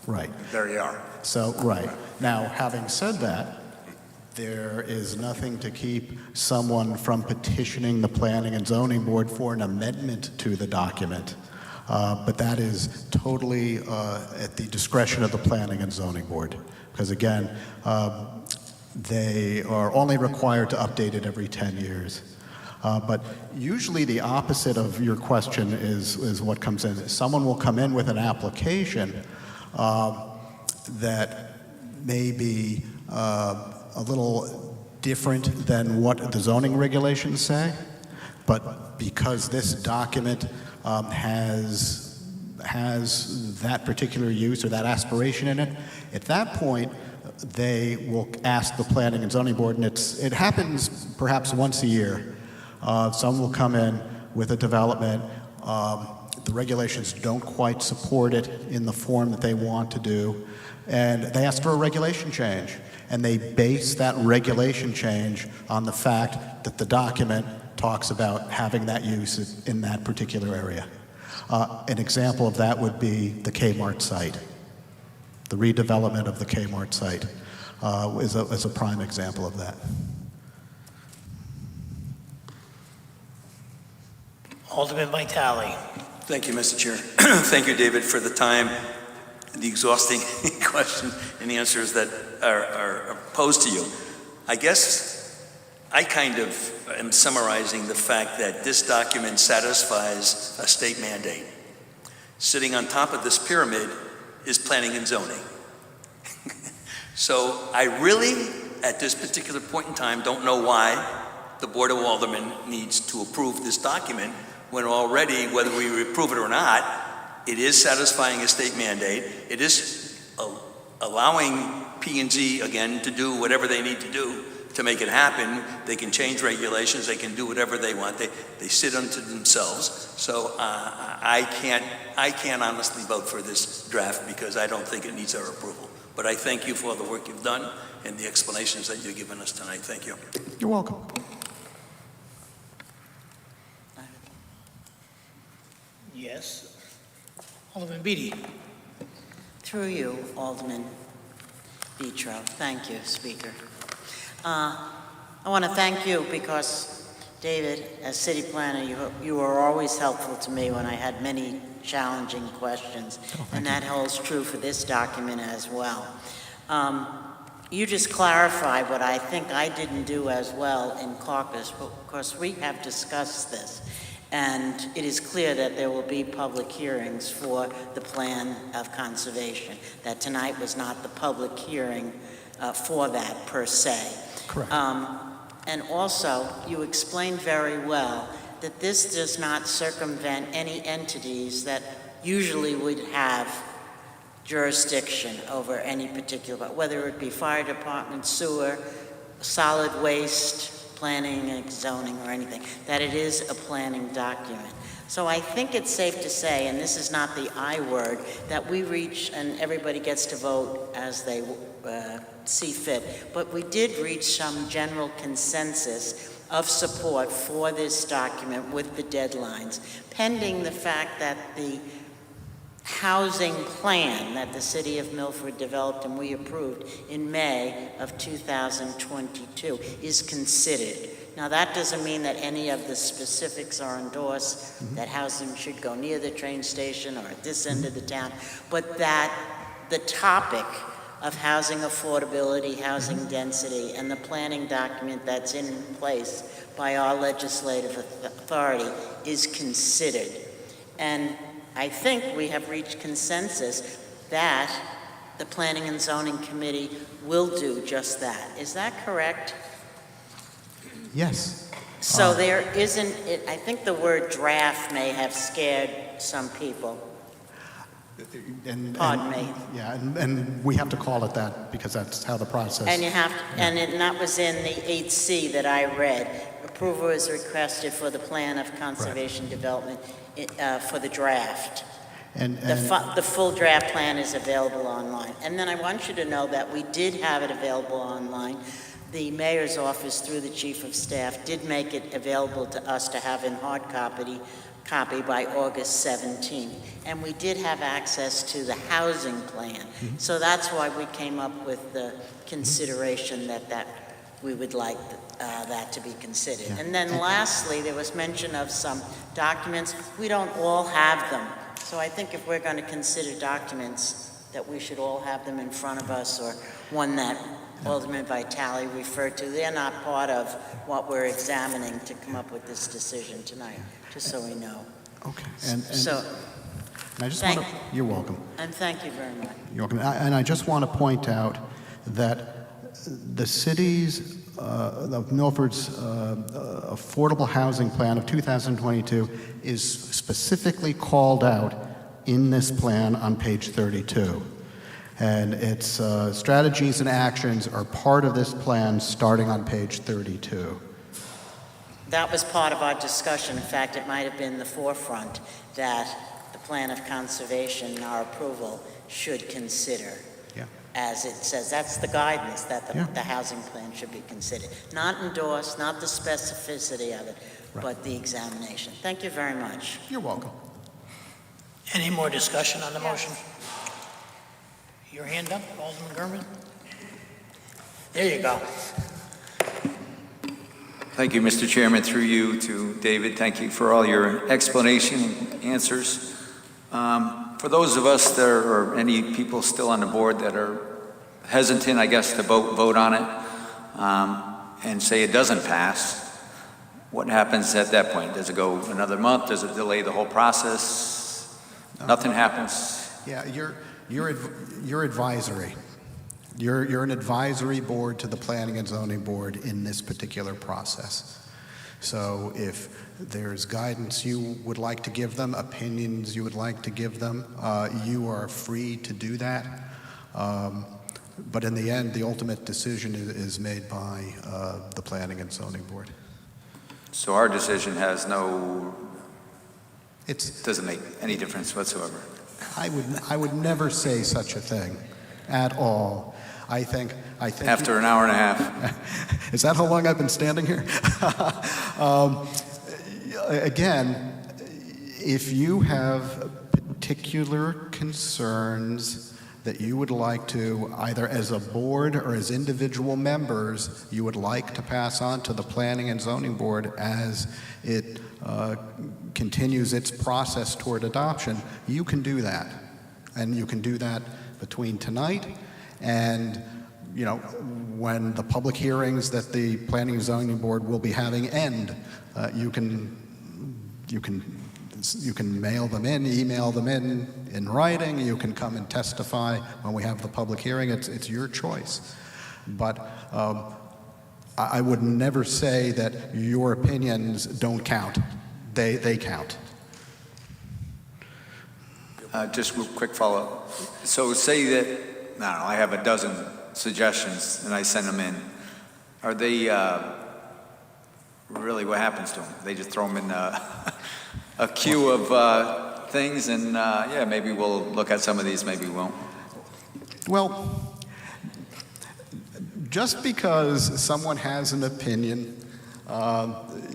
[SPEAKER 13] right.
[SPEAKER 19] There you are.
[SPEAKER 13] So, right. Now, having said that, there is nothing to keep someone from petitioning the Planning and Zoning Board for an amendment to the document. But that is totally at the discretion of the Planning and Zoning Board. Because again, they are only required to update it every 10 years. But usually the opposite of your question is what comes in. Someone will come in with an application that may be a little different than what the zoning regulations say, but because this document has that particular use or that aspiration in it, at that point, they will ask the Planning and Zoning Board, and it happens perhaps once a year. Someone will come in with a development. The regulations don't quite support it in the form that they want to do, and they ask for a regulation change. And they base that regulation change on the fact that the document talks about having that use in that particular area. An example of that would be the Kmart site. The redevelopment of the Kmart site is a prime example of that.
[SPEAKER 1] Alderman Vitale.
[SPEAKER 10] Thank you, Mr. Chair. Thank you, David, for the time, the exhausting questions and answers that are posed to you. I guess I kind of am summarizing the fact that this document satisfies a state mandate. Sitting on top of this pyramid is planning and zoning. So I really, at this particular point in time, don't know why the Board of Aldermen needs to approve this document when already, whether we approve it or not, it is satisfying a state mandate. It is allowing P&Z, again, to do whatever they need to do to make it happen. They can change regulations. They can do whatever they want. They sit unto themselves. So I can't honestly vote for this draft because I don't think it needs our approval. But I thank you for all the work you've done and the explanations that you've given us tonight. Thank you.
[SPEAKER 13] You're welcome.
[SPEAKER 1] Yes. Alderman Beatty.
[SPEAKER 9] Through you, Alderman Vitro. Thank you, Speaker. I want to thank you because, David, as city planner, you were always helpful to me when I had many challenging questions, and that holds true for this document as well. You just clarified what I think I didn't do as well in caucus, but of course we have discussed this. And it is clear that there will be public hearings for the plan of conservation, that tonight was not the public hearing for that per se.
[SPEAKER 13] Correct.
[SPEAKER 9] And also, you explained very well that this does not circumvent any entities that usually would have jurisdiction over any particular, whether it be fire department, sewer, solid waste, planning and zoning or anything, that it is a planning document. So I think it's safe to say, and this is not the I word, that we reach, and everybody gets to vote as they see fit, but we did reach some general consensus of support for this document with the deadlines, pending the fact that the housing plan that the city of Milford developed and we approved in May of 2022 is considered. Now that doesn't mean that any of the specifics are endorsed, that housing should go near the train station or at this end of the town, but that the topic of housing affordability, housing density, and the planning document that's in place by our legislative authority is considered. And I think we have reached consensus that the Planning and Zoning Committee will do just that. Is that correct?
[SPEAKER 13] Yes.
[SPEAKER 9] So there isn't, I think the word draft may have scared some people. Pardon me.
[SPEAKER 13] Yeah, and we have to call it that because that's how the process.
[SPEAKER 9] And you have, and that was in the 8C that I read, approval is requested for the plan of conservation development for the draft. The full draft plan is available online. And then I want you to know that we did have it available online. The mayor's office, through the chief of staff, did make it available to us to have in hard copy by August 17th. And we did have access to the housing plan. So that's why we came up with the consideration that we would like that to be considered.
[SPEAKER 13] Yeah.
[SPEAKER 9] And then lastly, there was mention of some documents. We don't all have them. So I think if we're going to consider documents, that we should all have them in front of us, or one that Alderman Vitale referred to. They're not part of what we're examining to come up with this decision tonight, just so we know.
[SPEAKER 13] Okay.
[SPEAKER 9] And
[SPEAKER 13] I just want to, you're welcome.
[SPEAKER 9] And thank you very much.
[SPEAKER 13] You're welcome. And I just want to point out that the city's of Milford's affordable housing plan of 2022 is specifically called out in this plan on page 32. And its strategies and actions are part of this plan starting on page 32.
[SPEAKER 9] That was part of our discussion. In fact, it might have been the forefront that the plan of conservation, our approval, should consider.
[SPEAKER 13] Yeah.
[SPEAKER 9] As it says, that's the guidance that the housing plan should be considered. Not endorsed, not the specificity of it, but the examination. Thank you very much.
[SPEAKER 13] You're welcome.
[SPEAKER 1] Any more discussion on the motion? Your hand up, Alderman Gurman? There you go.
[SPEAKER 20] Thank you, Mr. Chairman. Through you to David, thank you for all your explanation and answers. For those of us that are, or any people still on the board that are hesitant, I guess, to vote on it and say it doesn't pass, what happens at that point? Does it go another month? Does it delay the whole process? Nothing happens?
[SPEAKER 13] Yeah, you're advisory. You're an advisory board to the Planning and Zoning Board in this particular process. So if there's guidance you would like to give them, opinions you would like to give them, you are free to do that. But in the end, the ultimate decision is made by the Planning and Zoning Board.
[SPEAKER 20] So our decision has doesn't make any difference whatsoever.
[SPEAKER 13] I would never say such a thing at all. I think
[SPEAKER 20] after an hour and a half.
[SPEAKER 13] Is that how long I've been standing here? Again, if you have particular concerns that you would like to, either as a board or as individual members, you would like to pass on to the Planning and Zoning Board as it continues its process toward adoption, you can do that. And you can do that between tonight and, you know, when the public hearings that the Planning and Zoning Board will be having end, you can mail them in, email them in writing. You can come and testify when we have the public hearing. It's your choice. But I would never say that your opinions don't count. They count.
[SPEAKER 20] Just real quick follow-up. So say that, I don't know, I have a dozen suggestions and I send them in. Are they, really what happens to them? They just throw them in a queue of things and yeah, maybe we'll look at some of these, maybe we won't.
[SPEAKER 13] Well, just because someone has an opinion,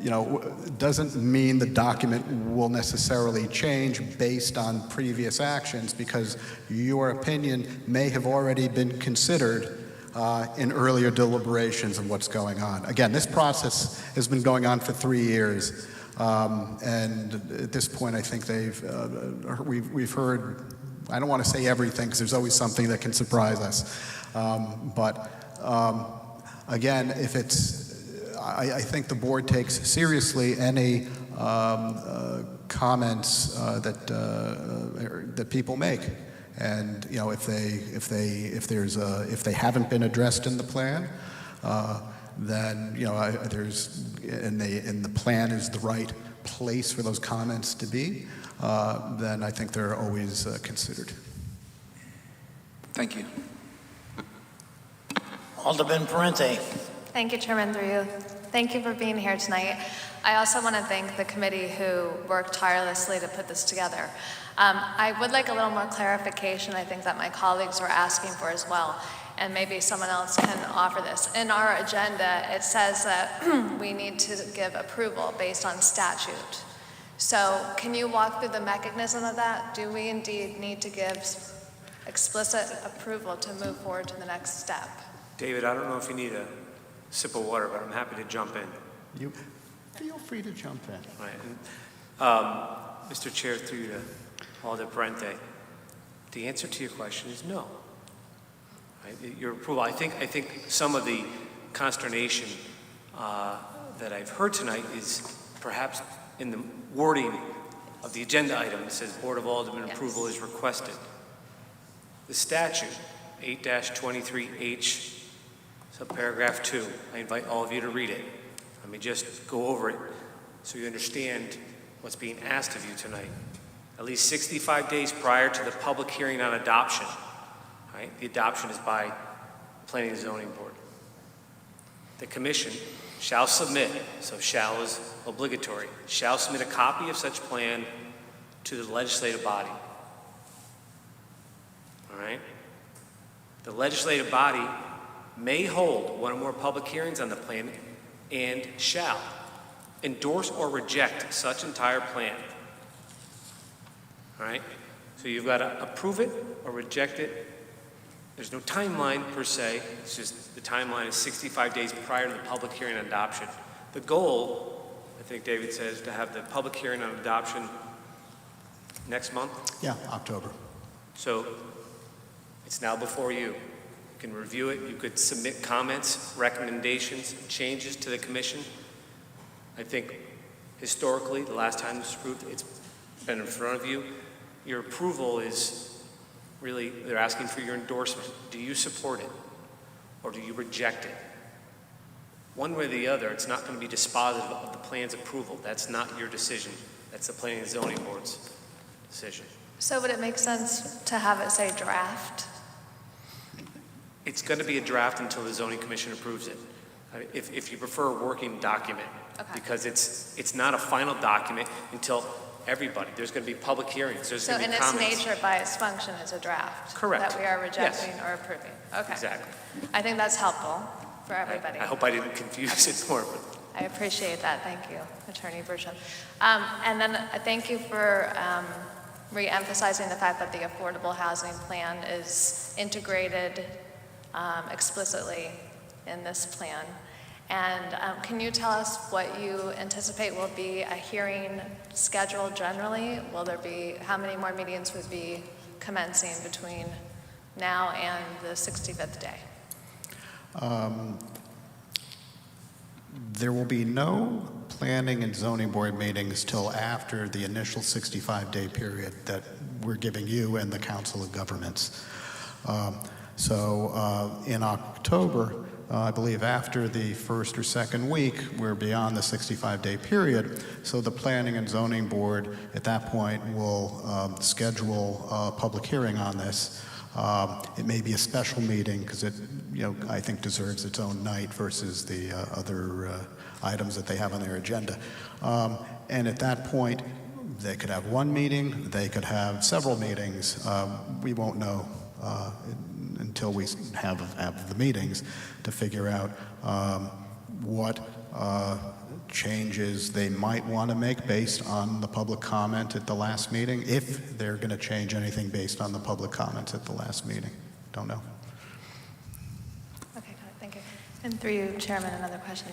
[SPEAKER 13] you know, doesn't mean the document will necessarily change based on previous actions, because your opinion may have already been considered in earlier deliberations of what's going on. Again, this process has been going on for 3 years, and at this point, I think we've heard. I don't want to say everything because there's always something that can surprise us, but again, if it's. I think the board takes seriously any comments that people make, and you know if they haven't been addressed in the plan, then you know and the plan is the right place for those comments to be, then I think they're always considered.
[SPEAKER 20] Thank you.
[SPEAKER 1] Alderman Parente.
[SPEAKER 11] Thank you, Chairman, through you. Thank you for being here tonight. I also want to thank the committee who worked tirelessly to put this together. I would like a little more clarification, I think, that my colleagues were asking for as well, and maybe someone else can offer this. In our agenda, it says that we need to give approval based on statute. So can you walk through the mechanism of that? Do we indeed need to give explicit approval to move forward to the next step?
[SPEAKER 21] David, I don't know if you need a sip of water, but I'm happy to jump in.
[SPEAKER 13] You feel free to jump in.
[SPEAKER 21] Right. And, Mr. Chair, through you to Alderman Parente, the answer to your question is no. Right? Your approval, I think some of the consternation that I've heard tonight is perhaps in the wording of the agenda item. It says Board of Aldermen approval is requested. The statute, 8-23H, subparagraph 2, I invite all of you to read it. Let me just go over it so you understand what's being asked of you tonight. At least 65 days prior to the public hearing on adoption, right? The adoption is by the Planning and Zoning Board. The Commission shall submit, so shall is obligatory, shall submit a copy of such plan to the legislative body. All right? The legislative body may hold one or more public hearings on the plan and shall endorse or reject such entire plan. All right? So you've got to approve it or reject it. There's no timeline per se. It's just the timeline is 65 days prior to the public hearing on adoption. The goal, I think David says, to have the public hearing on adoption next month.
[SPEAKER 13] Yeah, October.
[SPEAKER 21] So it's now before you. You can review it. You could submit comments, recommendations, changes to the commission. I think historically, the last time this was approved, it's been in front of you. Your approval is really, they're asking for your endorsement. Do you support it or do you reject it? One way or the other, it's not going to be dispositive of the plan's approval. That's not your decision. That's the Planning and Zoning Board's decision.
[SPEAKER 11] So would it make sense to have it say draft?
[SPEAKER 21] It's going to be a draft until the Zoning Commission approves it. If you prefer a working document, because it's not a final document until everybody. There's going to be public hearings. There's
[SPEAKER 11] So
[SPEAKER 21] going to
[SPEAKER 11] in
[SPEAKER 21] be
[SPEAKER 11] its
[SPEAKER 21] comments.
[SPEAKER 11] nature, by its function, is a draft?
[SPEAKER 21] Correct.
[SPEAKER 11] That we are rejecting
[SPEAKER 21] Yes.
[SPEAKER 11] or approving? Okay.
[SPEAKER 21] Exactly.
[SPEAKER 11] I think that's helpful for everybody.
[SPEAKER 21] I hope I didn't confuse it more. But
[SPEAKER 11] I appreciate that. Thank you, Attorney Bertram. And then thank you for re-emphasizing the fact that the affordable housing plan is integrated explicitly in this plan. And can you tell us what you anticipate will be a hearing schedule generally? Will there be, how many more meetings would be commencing between now and the 65th day?
[SPEAKER 13] There will be no planning and zoning board meetings till after the initial 65-day period that we're giving you and the Council of Governments. In October, I believe after the first or second week, we're beyond the 65-day period. So the Planning and Zoning Board at that point will schedule a public hearing on this. It may be a special meeting because it, I think deserves its own night versus the other items that they have on their agenda. And at that point, they could have one meeting, they could have several meetings. We won't know until we have the meetings to figure out what changes they might want to make based on the public comment at the last meeting, if they're going to change anything based on the public comments at the last meeting. Don't know.
[SPEAKER 11] Okay, got it. Thank you. And through you, Chairman, another question.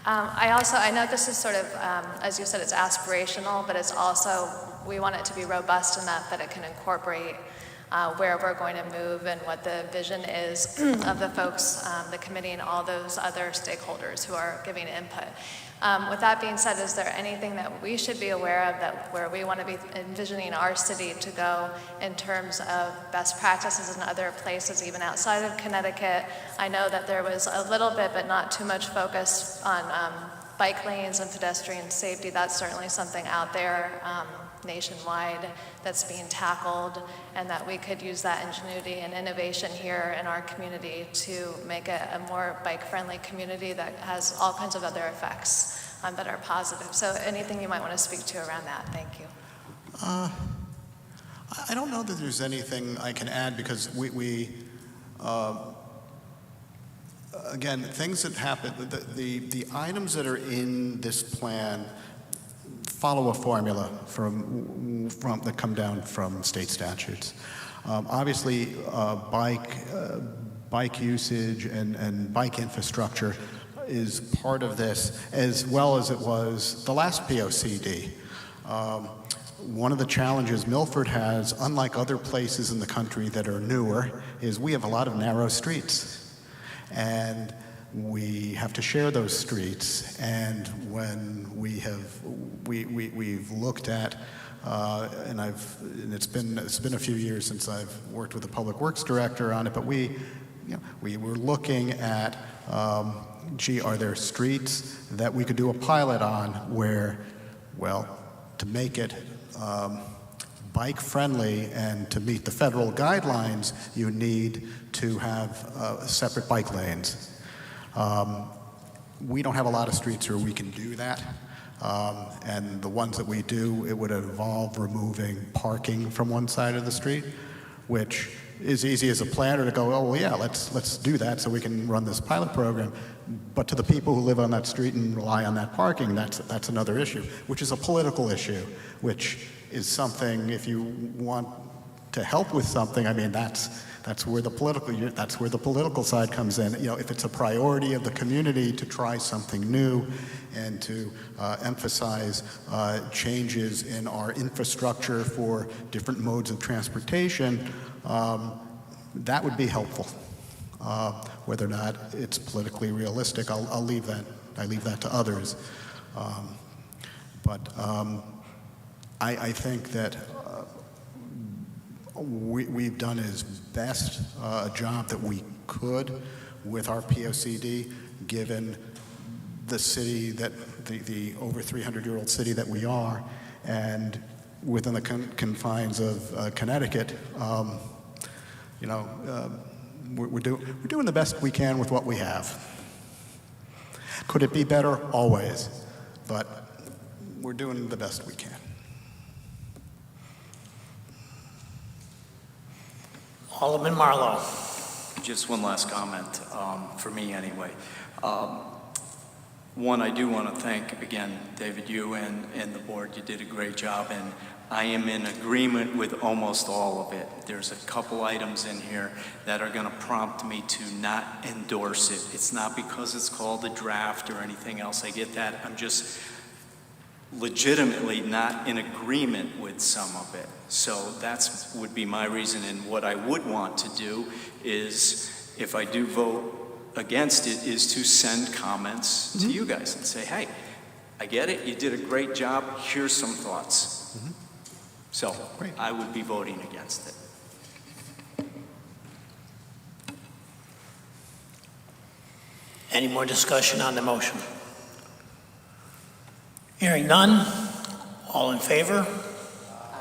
[SPEAKER 11] I know this is sort of, as you said, it's aspirational, but it's also, we want it to be robust enough that it can incorporate where we're going to move and what the vision is of the folks, the committee, and all those other stakeholders who are giving input. With that being said, is there anything that we should be aware of that where we want to be envisioning our city to go in terms of best practices in other places, even outside of Connecticut? I know that there was a little bit, but not too much focus on bike lanes and pedestrian safety. That's certainly something out there nationwide that's being tackled, and that we could use that ingenuity and innovation here in our community to make it a more bike-friendly community that has all kinds of other effects that are positive. So anything you might want to speak to around that? Thank you.
[SPEAKER 13] I don't know that there's anything I can add, because again, things that happen, the items that are in this plan follow a formula from that come down from state statutes. Obviously, bike usage and bike infrastructure is part of this, as well as it was the last POCD. One of the challenges Milford has, unlike other places in the country that are newer, is we have a lot of narrow streets. And we have to share those streets. And when we've looked at, and it's been a few years since I've worked with the Public Works Director on it, but we were looking at, are there streets that we could do a pilot on where, well, to make it bike-friendly and to meet the federal guidelines, you need to have separate bike lanes. We don't have a lot of streets where we can do that. And the ones that we do, it would involve removing parking from one side of the street, which is easy as a planner to go, oh, well, yeah, let's do that so we can run this pilot program. But to the people who live on that street and rely on that parking, that's another issue, which is a political issue, which is something, if you want to help with something, I mean, that's where the political side comes in. If it's a priority of the community to try something new and to emphasize changes in our infrastructure for different modes of transportation, that would be helpful. Whether or not it's politically realistic, I'll leave that. I leave that to others. But I think that we've done as best a job that we could with our POCD, given the city that the over 300-year-old city that we are, and within the confines of Connecticut. We're doing the best we can with what we have. Could it be better? Always. But we're doing the best we can.
[SPEAKER 1] Alderman Marlowe.
[SPEAKER 15] Just one last comment, for me anyway. One, I do want to thank, again, David, you and the board. You did a great job, and I am in agreement with almost all of it. There's a couple items in here that are going to prompt me to not endorse it. It's not because it's called a draft or anything else. I get that. I'm just legitimately not in agreement with some of it. So that's would be my reason. And what I would want to do is, if I do vote against it, is to send comments to you guys and say, hey, I get it. You did a great job. Here's some thoughts. So I would be voting against it.
[SPEAKER 1] Any more discussion on the motion? Hearing none. All in favor?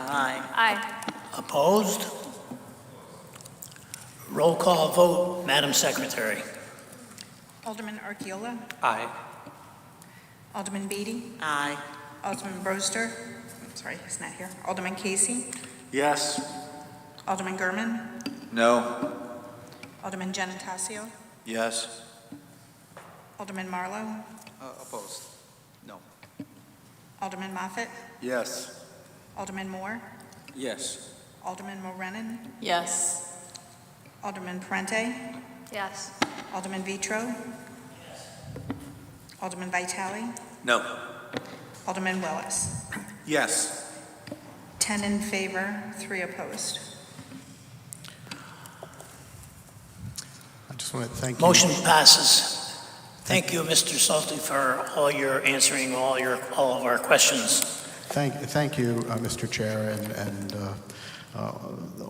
[SPEAKER 9] Aye.
[SPEAKER 11] Aye.
[SPEAKER 1] Opposed? Roll call vote, Madam Secretary.
[SPEAKER 2] Alderman Archiola?
[SPEAKER 16] Aye.
[SPEAKER 2] Alderman Beatty?
[SPEAKER 9] Aye.
[SPEAKER 2] Alderman Broster? Sorry, he's not here. Alderman Casey?
[SPEAKER 17] Yes.
[SPEAKER 2] Alderman Gurman?
[SPEAKER 20] No.
[SPEAKER 2] Alderman Genatasio?
[SPEAKER 18] Yes.
[SPEAKER 2] Alderman Marlowe?
[SPEAKER 18] Opposed. No.
[SPEAKER 2] Alderman Moffett?
[SPEAKER 19] Yes.
[SPEAKER 2] Alderman Moore?
[SPEAKER 18] Yes.
[SPEAKER 2] Alderman Morenin?
[SPEAKER 9] Yes.
[SPEAKER 2] Alderman Parente?
[SPEAKER 11] Yes.
[SPEAKER 2] Alderman Vitro? Alderman Vitale?
[SPEAKER 10] No.
[SPEAKER 2] Alderman Willis?
[SPEAKER 14] Yes.
[SPEAKER 2] 10 in favor, 3 opposed.
[SPEAKER 13] I just want to thank you.
[SPEAKER 1] Motion passes. Thank you, Mr. Salty, for answering all of our questions.
[SPEAKER 13] Thank you, Mr. Chair and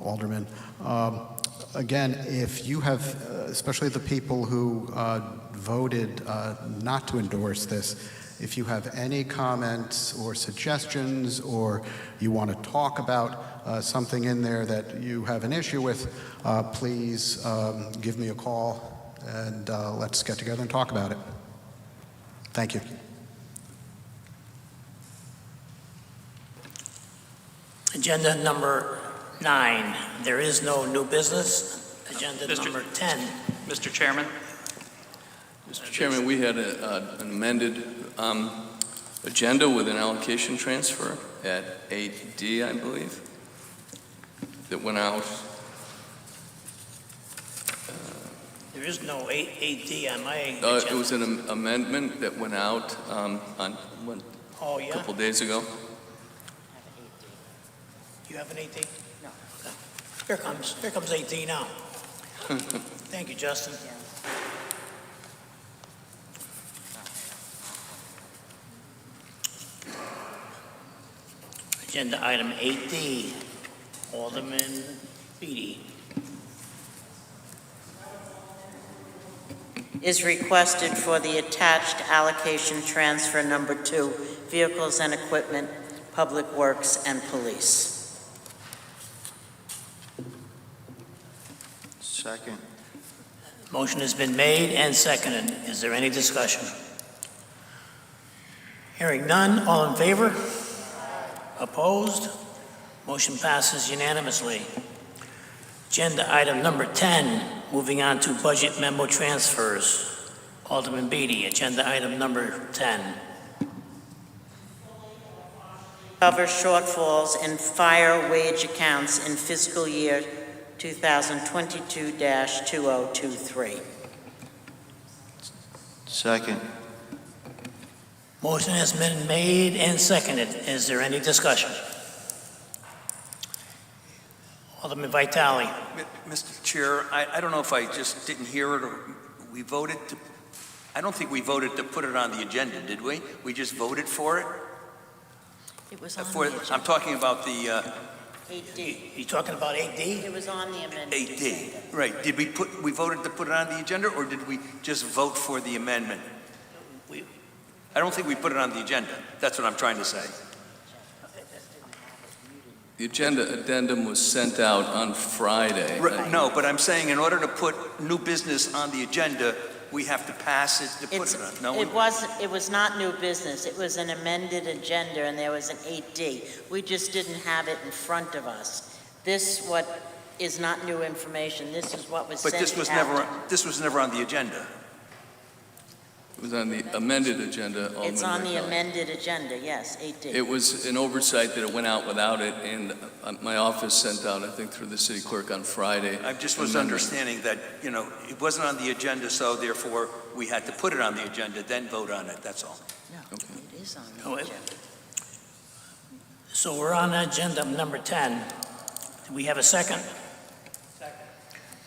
[SPEAKER 13] Alderman. Again, if you have, especially the people who voted not to endorse this, If you have any comments or suggestions, or you want to talk about something in there that you have an issue with, please give me a call and let's get together and talk about it. Thank you.
[SPEAKER 1] Agenda number 9, there is no new business. Agenda number 10.
[SPEAKER 12] Mr. Chairman?
[SPEAKER 5] Mr. Chairman, we had an amended agenda with an allocation transfer at 8D, I believe, that went out.
[SPEAKER 1] There is no 8D on my agenda.
[SPEAKER 5] It was an amendment that went out a couple days ago.
[SPEAKER 1] You have an 8D? No. Here comes 8D now. Thank you, Justin. Agenda item 8D, Alderman Beatty.
[SPEAKER 9] Is requested for the attached allocation transfer number 2, vehicles and equipment, public works and police.
[SPEAKER 18] Second.
[SPEAKER 1] Motion has been made and seconded. Is there any discussion? Hearing none, all in favor? Opposed? Motion passes unanimously. Agenda item number 10, moving on to budget memo transfers. Alderman Beatty, agenda item number 10.
[SPEAKER 9] Cover shortfalls in fire wage accounts in fiscal year 2022-2023.
[SPEAKER 18] Second.
[SPEAKER 1] Motion has been made and seconded. Is there any discussion? Alderman Vitale.
[SPEAKER 10] Mr. Chair, I don't know if I just didn't hear it or we voted to, I don't think we voted to put it on the agenda, did we? We just voted for it?
[SPEAKER 9] It was on
[SPEAKER 10] For-
[SPEAKER 9] the agenda.
[SPEAKER 10] I'm talking about the
[SPEAKER 9] 8D.
[SPEAKER 1] You talking about 8D?
[SPEAKER 9] It was on the amendment.
[SPEAKER 10] 8D. Right. Did we voted to put it on the agenda or did we just vote for the amendment? I don't think we put it on the agenda. That's what I'm trying to say.
[SPEAKER 5] The agenda addendum was sent out on Friday.
[SPEAKER 10] No, but I'm saying in order to put new business on the agenda, we have to pass it to put it on. No,
[SPEAKER 9] It was not new business. It was an amended agenda, and there was an 8D. We just didn't have it in front of us. This what is not new information. This is what was sent
[SPEAKER 10] but this was never on the agenda.
[SPEAKER 5] It was on the amended agenda.
[SPEAKER 9] It's on the amended agenda, yes, 8D.
[SPEAKER 5] It was an oversight that it went out without it, and my office sent out, I think, through the city clerk on Friday.
[SPEAKER 10] I just was understanding that, it wasn't on the agenda, so therefore we had to put it on the agenda, then vote on it, that's all.
[SPEAKER 9] No, it is on the
[SPEAKER 1] Oh,
[SPEAKER 9] agenda.
[SPEAKER 1] So we're on agenda number 10. Do we have a second? Second.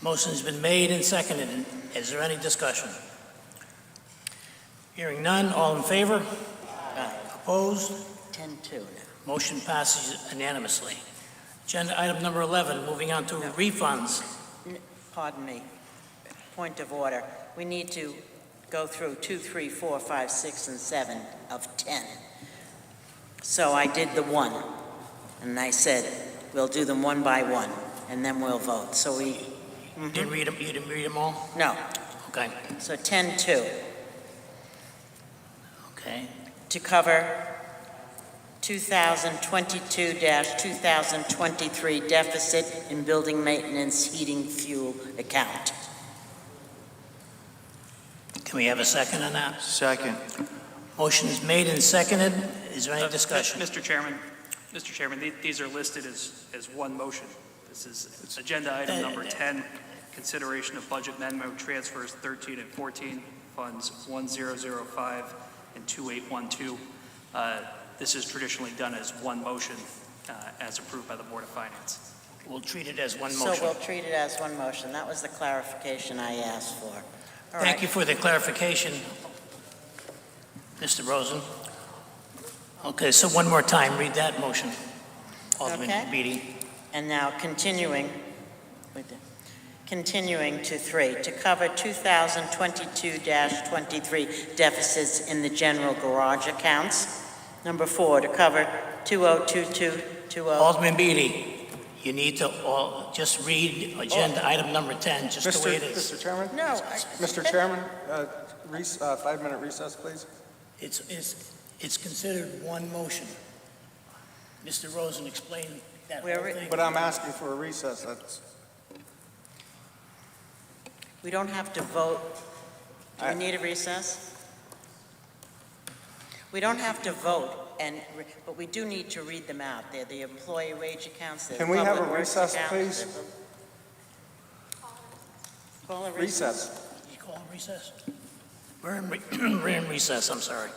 [SPEAKER 1] Motion's been made and seconded. Is there any discussion? Hearing none, all in favor? Opposed?
[SPEAKER 9] 10-2 now.
[SPEAKER 1] Motion passes unanimously. Agenda item number 11, moving on to refunds.
[SPEAKER 9] Pardon me. Point of order. We need to go through 2, 3, 4, 5, 6, and 7 of 10. So I did the 1, and I said, we'll do them one by one, and then we'll vote. So we...
[SPEAKER 1] You didn't read them all?
[SPEAKER 9] No.
[SPEAKER 1] Okay.
[SPEAKER 9] So 10-2.
[SPEAKER 1] Okay.
[SPEAKER 9] To cover 2022-2023 deficit in building maintenance heating fuel account.
[SPEAKER 1] Can we have a second on that?
[SPEAKER 18] Second.
[SPEAKER 1] Motion is made and seconded. Is there any discussion?
[SPEAKER 12] Mr. Chairman, these are listed as one motion. This is agenda item number 10, consideration of budget memo transfers 13 and 14, funds 1005 and 2812. This is traditionally done as one motion as approved by the Board of Finance.
[SPEAKER 1] We'll treat it as one motion.
[SPEAKER 9] So we'll treat it as one motion. That was the clarification I asked for. All
[SPEAKER 1] Thank
[SPEAKER 9] right.
[SPEAKER 1] you for the clarification, Mr. Rosen. Okay, so one more time, read that motion. Alderman
[SPEAKER 9] Okay.
[SPEAKER 1] Beatty.
[SPEAKER 9] And now continuing with continuing to 3, to cover 2022-23 deficits in the general garage accounts. Number 4, to cover 2022-20.
[SPEAKER 1] Alderman Beatty, you need to just read agenda item number 10, just the way it is.
[SPEAKER 14] Mr. Chairman?
[SPEAKER 9] No.
[SPEAKER 14] Mr. Chairman, 5-minute recess, please.
[SPEAKER 1] It's considered one motion. Mr. Rosen explained that whole thing.
[SPEAKER 14] But I'm asking for a recess.
[SPEAKER 9] We don't have to vote. Do we need a recess? We don't have to vote, but we do need to read them out. They're the employee wage accounts. They're
[SPEAKER 14] Can we have a
[SPEAKER 9] public works
[SPEAKER 14] recess,
[SPEAKER 9] accounts,
[SPEAKER 14] please?
[SPEAKER 9] Call a
[SPEAKER 14] Recess.
[SPEAKER 1] You call a recess? We're in recess, I'm sorry.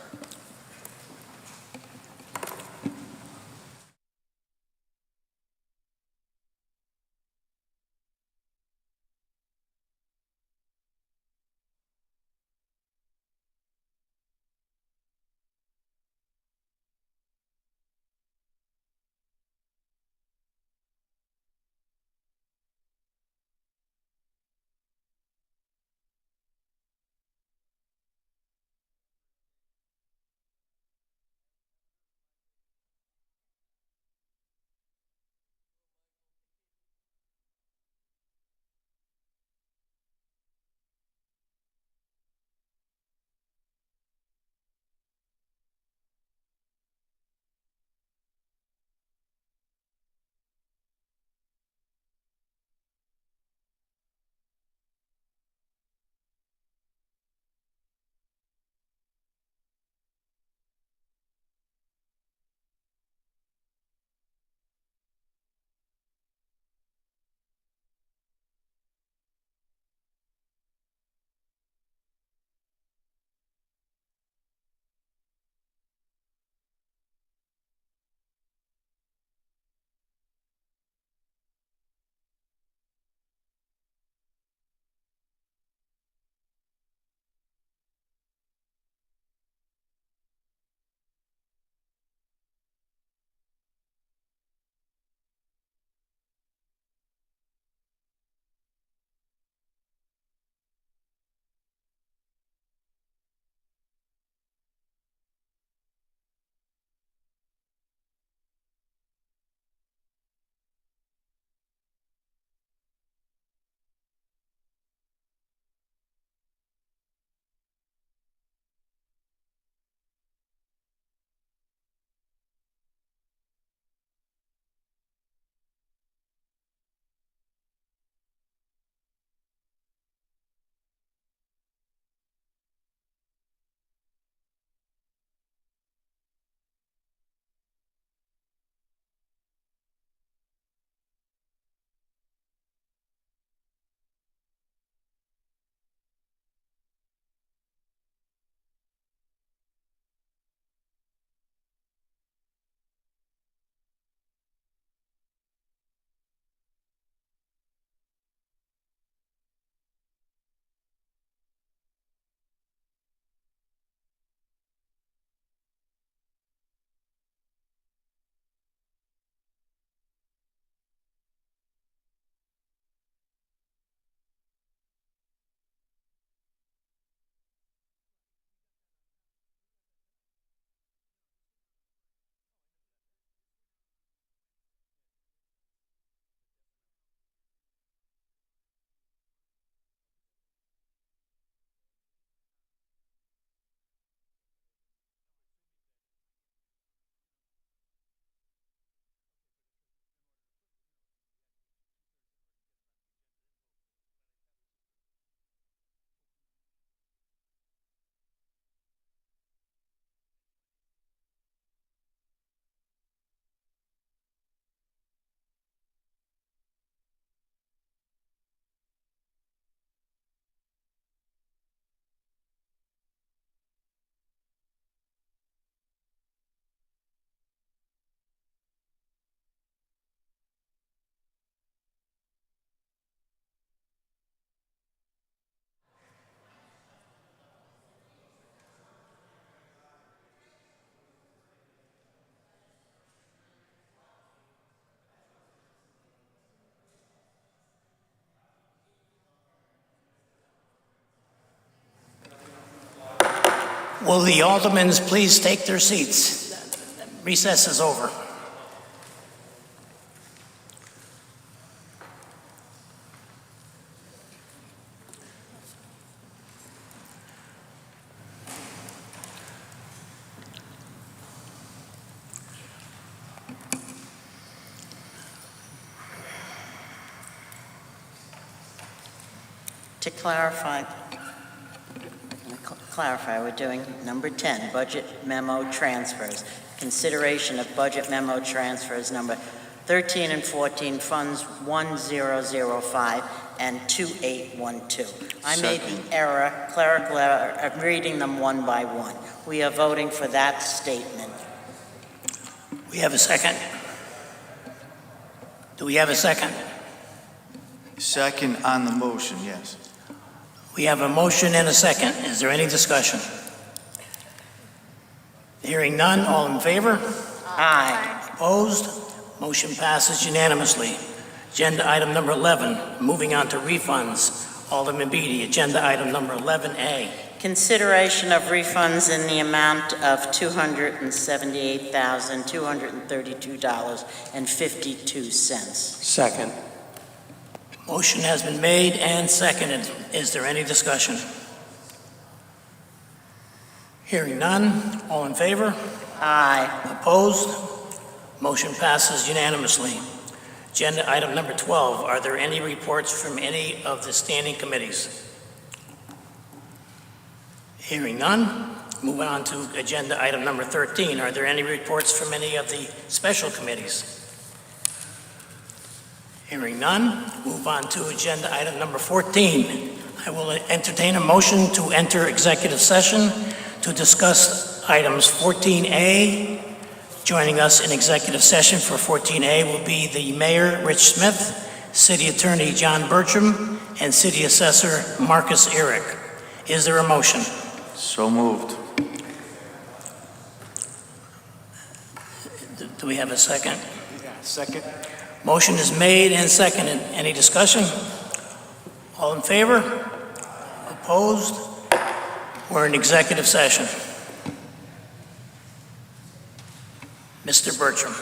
[SPEAKER 1] Will the aldermen please take their seats? Recess is over.
[SPEAKER 9] To clarify, we're doing number 10, budget memo transfers. Consideration of budget memo transfers number 13 and 14, funds 1005 and 2812. I made the error, clerical error, of reading them one by one. We are voting for that statement.
[SPEAKER 1] We have a second. Do we have a second?
[SPEAKER 18] Second on the motion, yes.
[SPEAKER 1] We have a motion and a second. Is there any discussion? Hearing none, all in favor?
[SPEAKER 9] Aye.
[SPEAKER 1] Opposed? Motion passes unanimously. Agenda item number 11, moving on to refunds. Alderman Beatty, agenda item number 11A.
[SPEAKER 9] Consideration of refunds in the amount of $278,232.52.
[SPEAKER 16] Second.
[SPEAKER 1] Motion has been made and seconded. Is there any discussion? Hearing none, all in favor?
[SPEAKER 9] Aye.
[SPEAKER 1] Opposed? Motion passes unanimously. Agenda item number 12, are there any reports from any of the standing committees? Hearing none, moving on to agenda item number 13, are there any reports from any of the special committees? Hearing none, move on to agenda item number 14. I will entertain a motion to enter executive session to discuss items 14A. Joining us in executive session for 14A will be the Mayor, Rich Smith, City Attorney John Bertram, and City Assessor Marcus Eric. Is there a motion?
[SPEAKER 18] So moved.
[SPEAKER 1] Do we have a second?
[SPEAKER 17] Second.
[SPEAKER 1] Motion is made and seconded. Any discussion? All in favor? Opposed? We're in executive session. Mr. Bertram.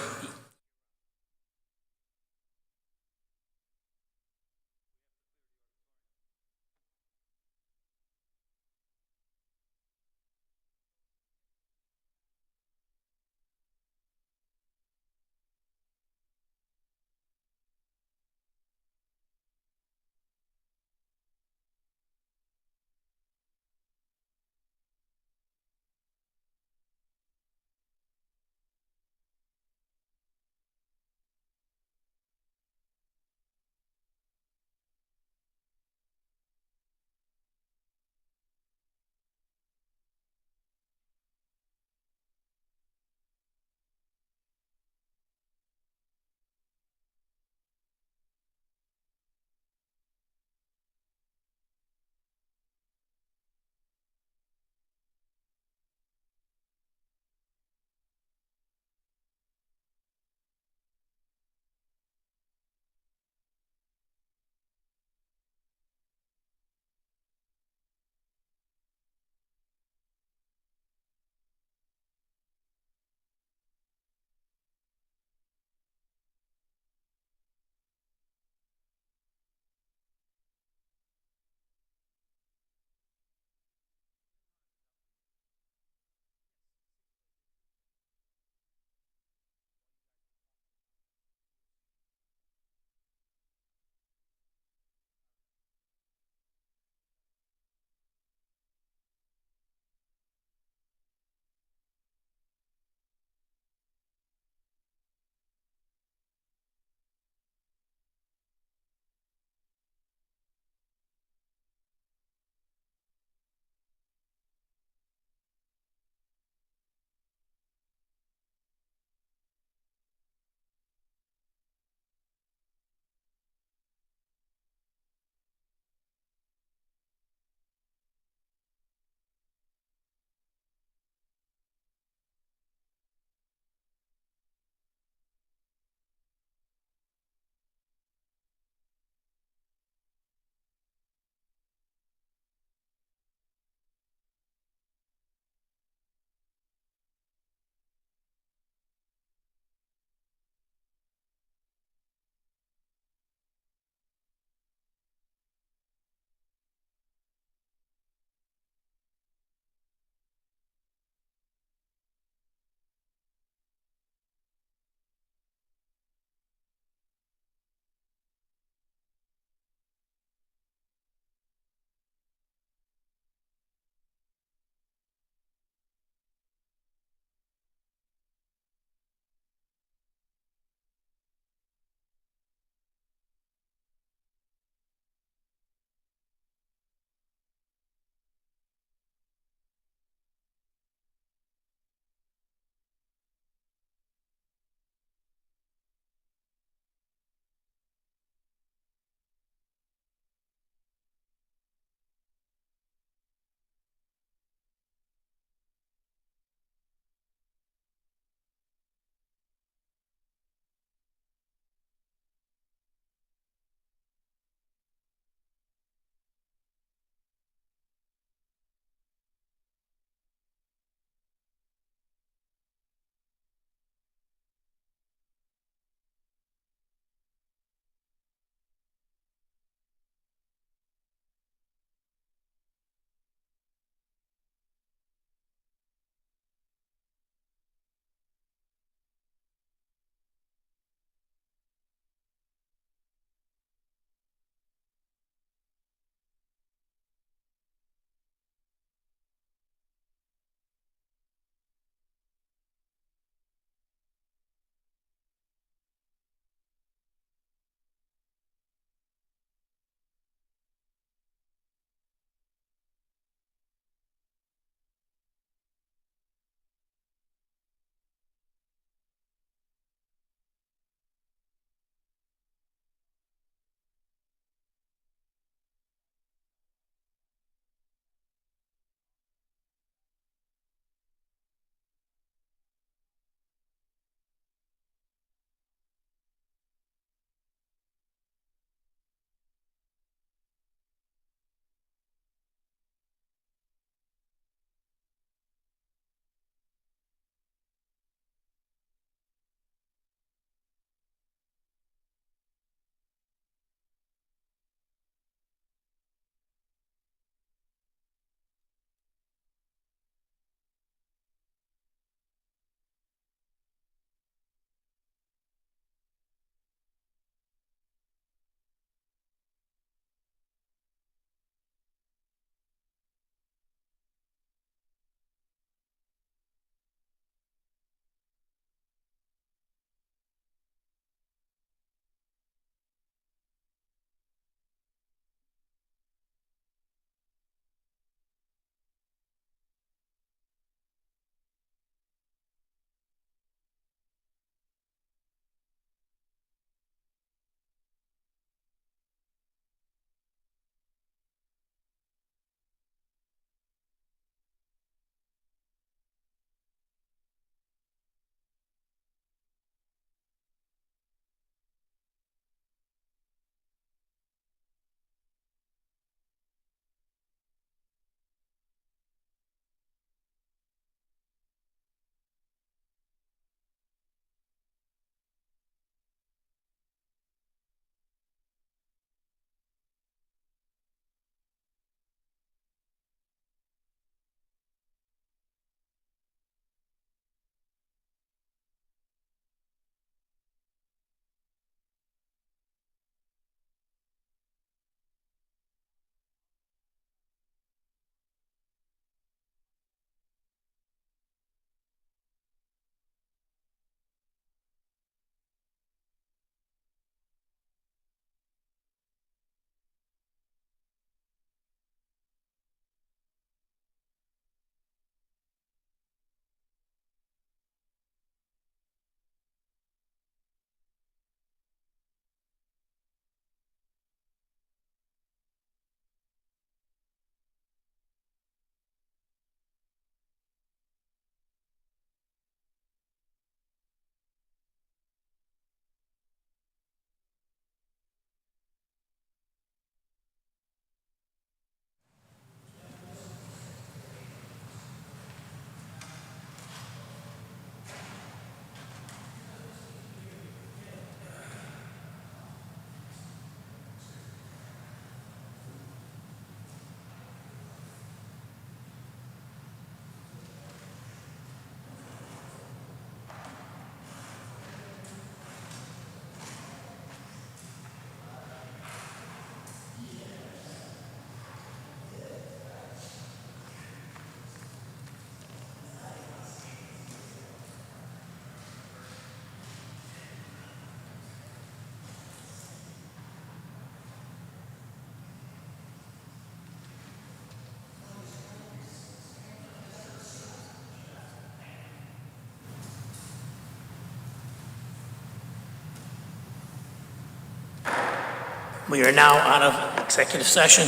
[SPEAKER 1] We are now out of executive session.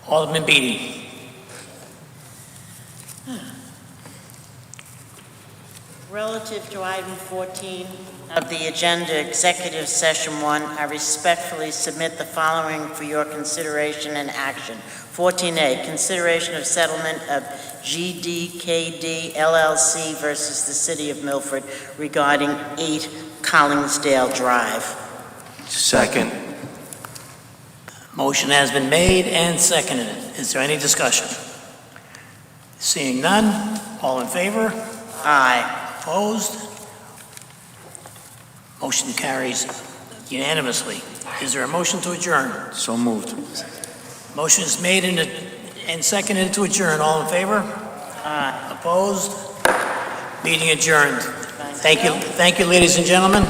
[SPEAKER 1] Alderman Beatty.
[SPEAKER 9] Relative to item 14 of the agenda, Executive Session 1, I respectfully submit the following for your consideration and action. 14A, consideration of settlement of GDKD LLC versus the City of Milford regarding 8 Collingsdale Drive.
[SPEAKER 16] Second.
[SPEAKER 1] Motion has been made and seconded. Is there any discussion? Seeing none, all in favor?
[SPEAKER 9] Aye.
[SPEAKER 1] Opposed? Motion carries unanimously. Is there a motion to adjourn?
[SPEAKER 18] So moved.
[SPEAKER 1] Motion is made and seconded to adjourn. All in favor?
[SPEAKER 9] Aye.
[SPEAKER 1] Opposed? Meeting adjourned. Thank you, ladies and gentlemen.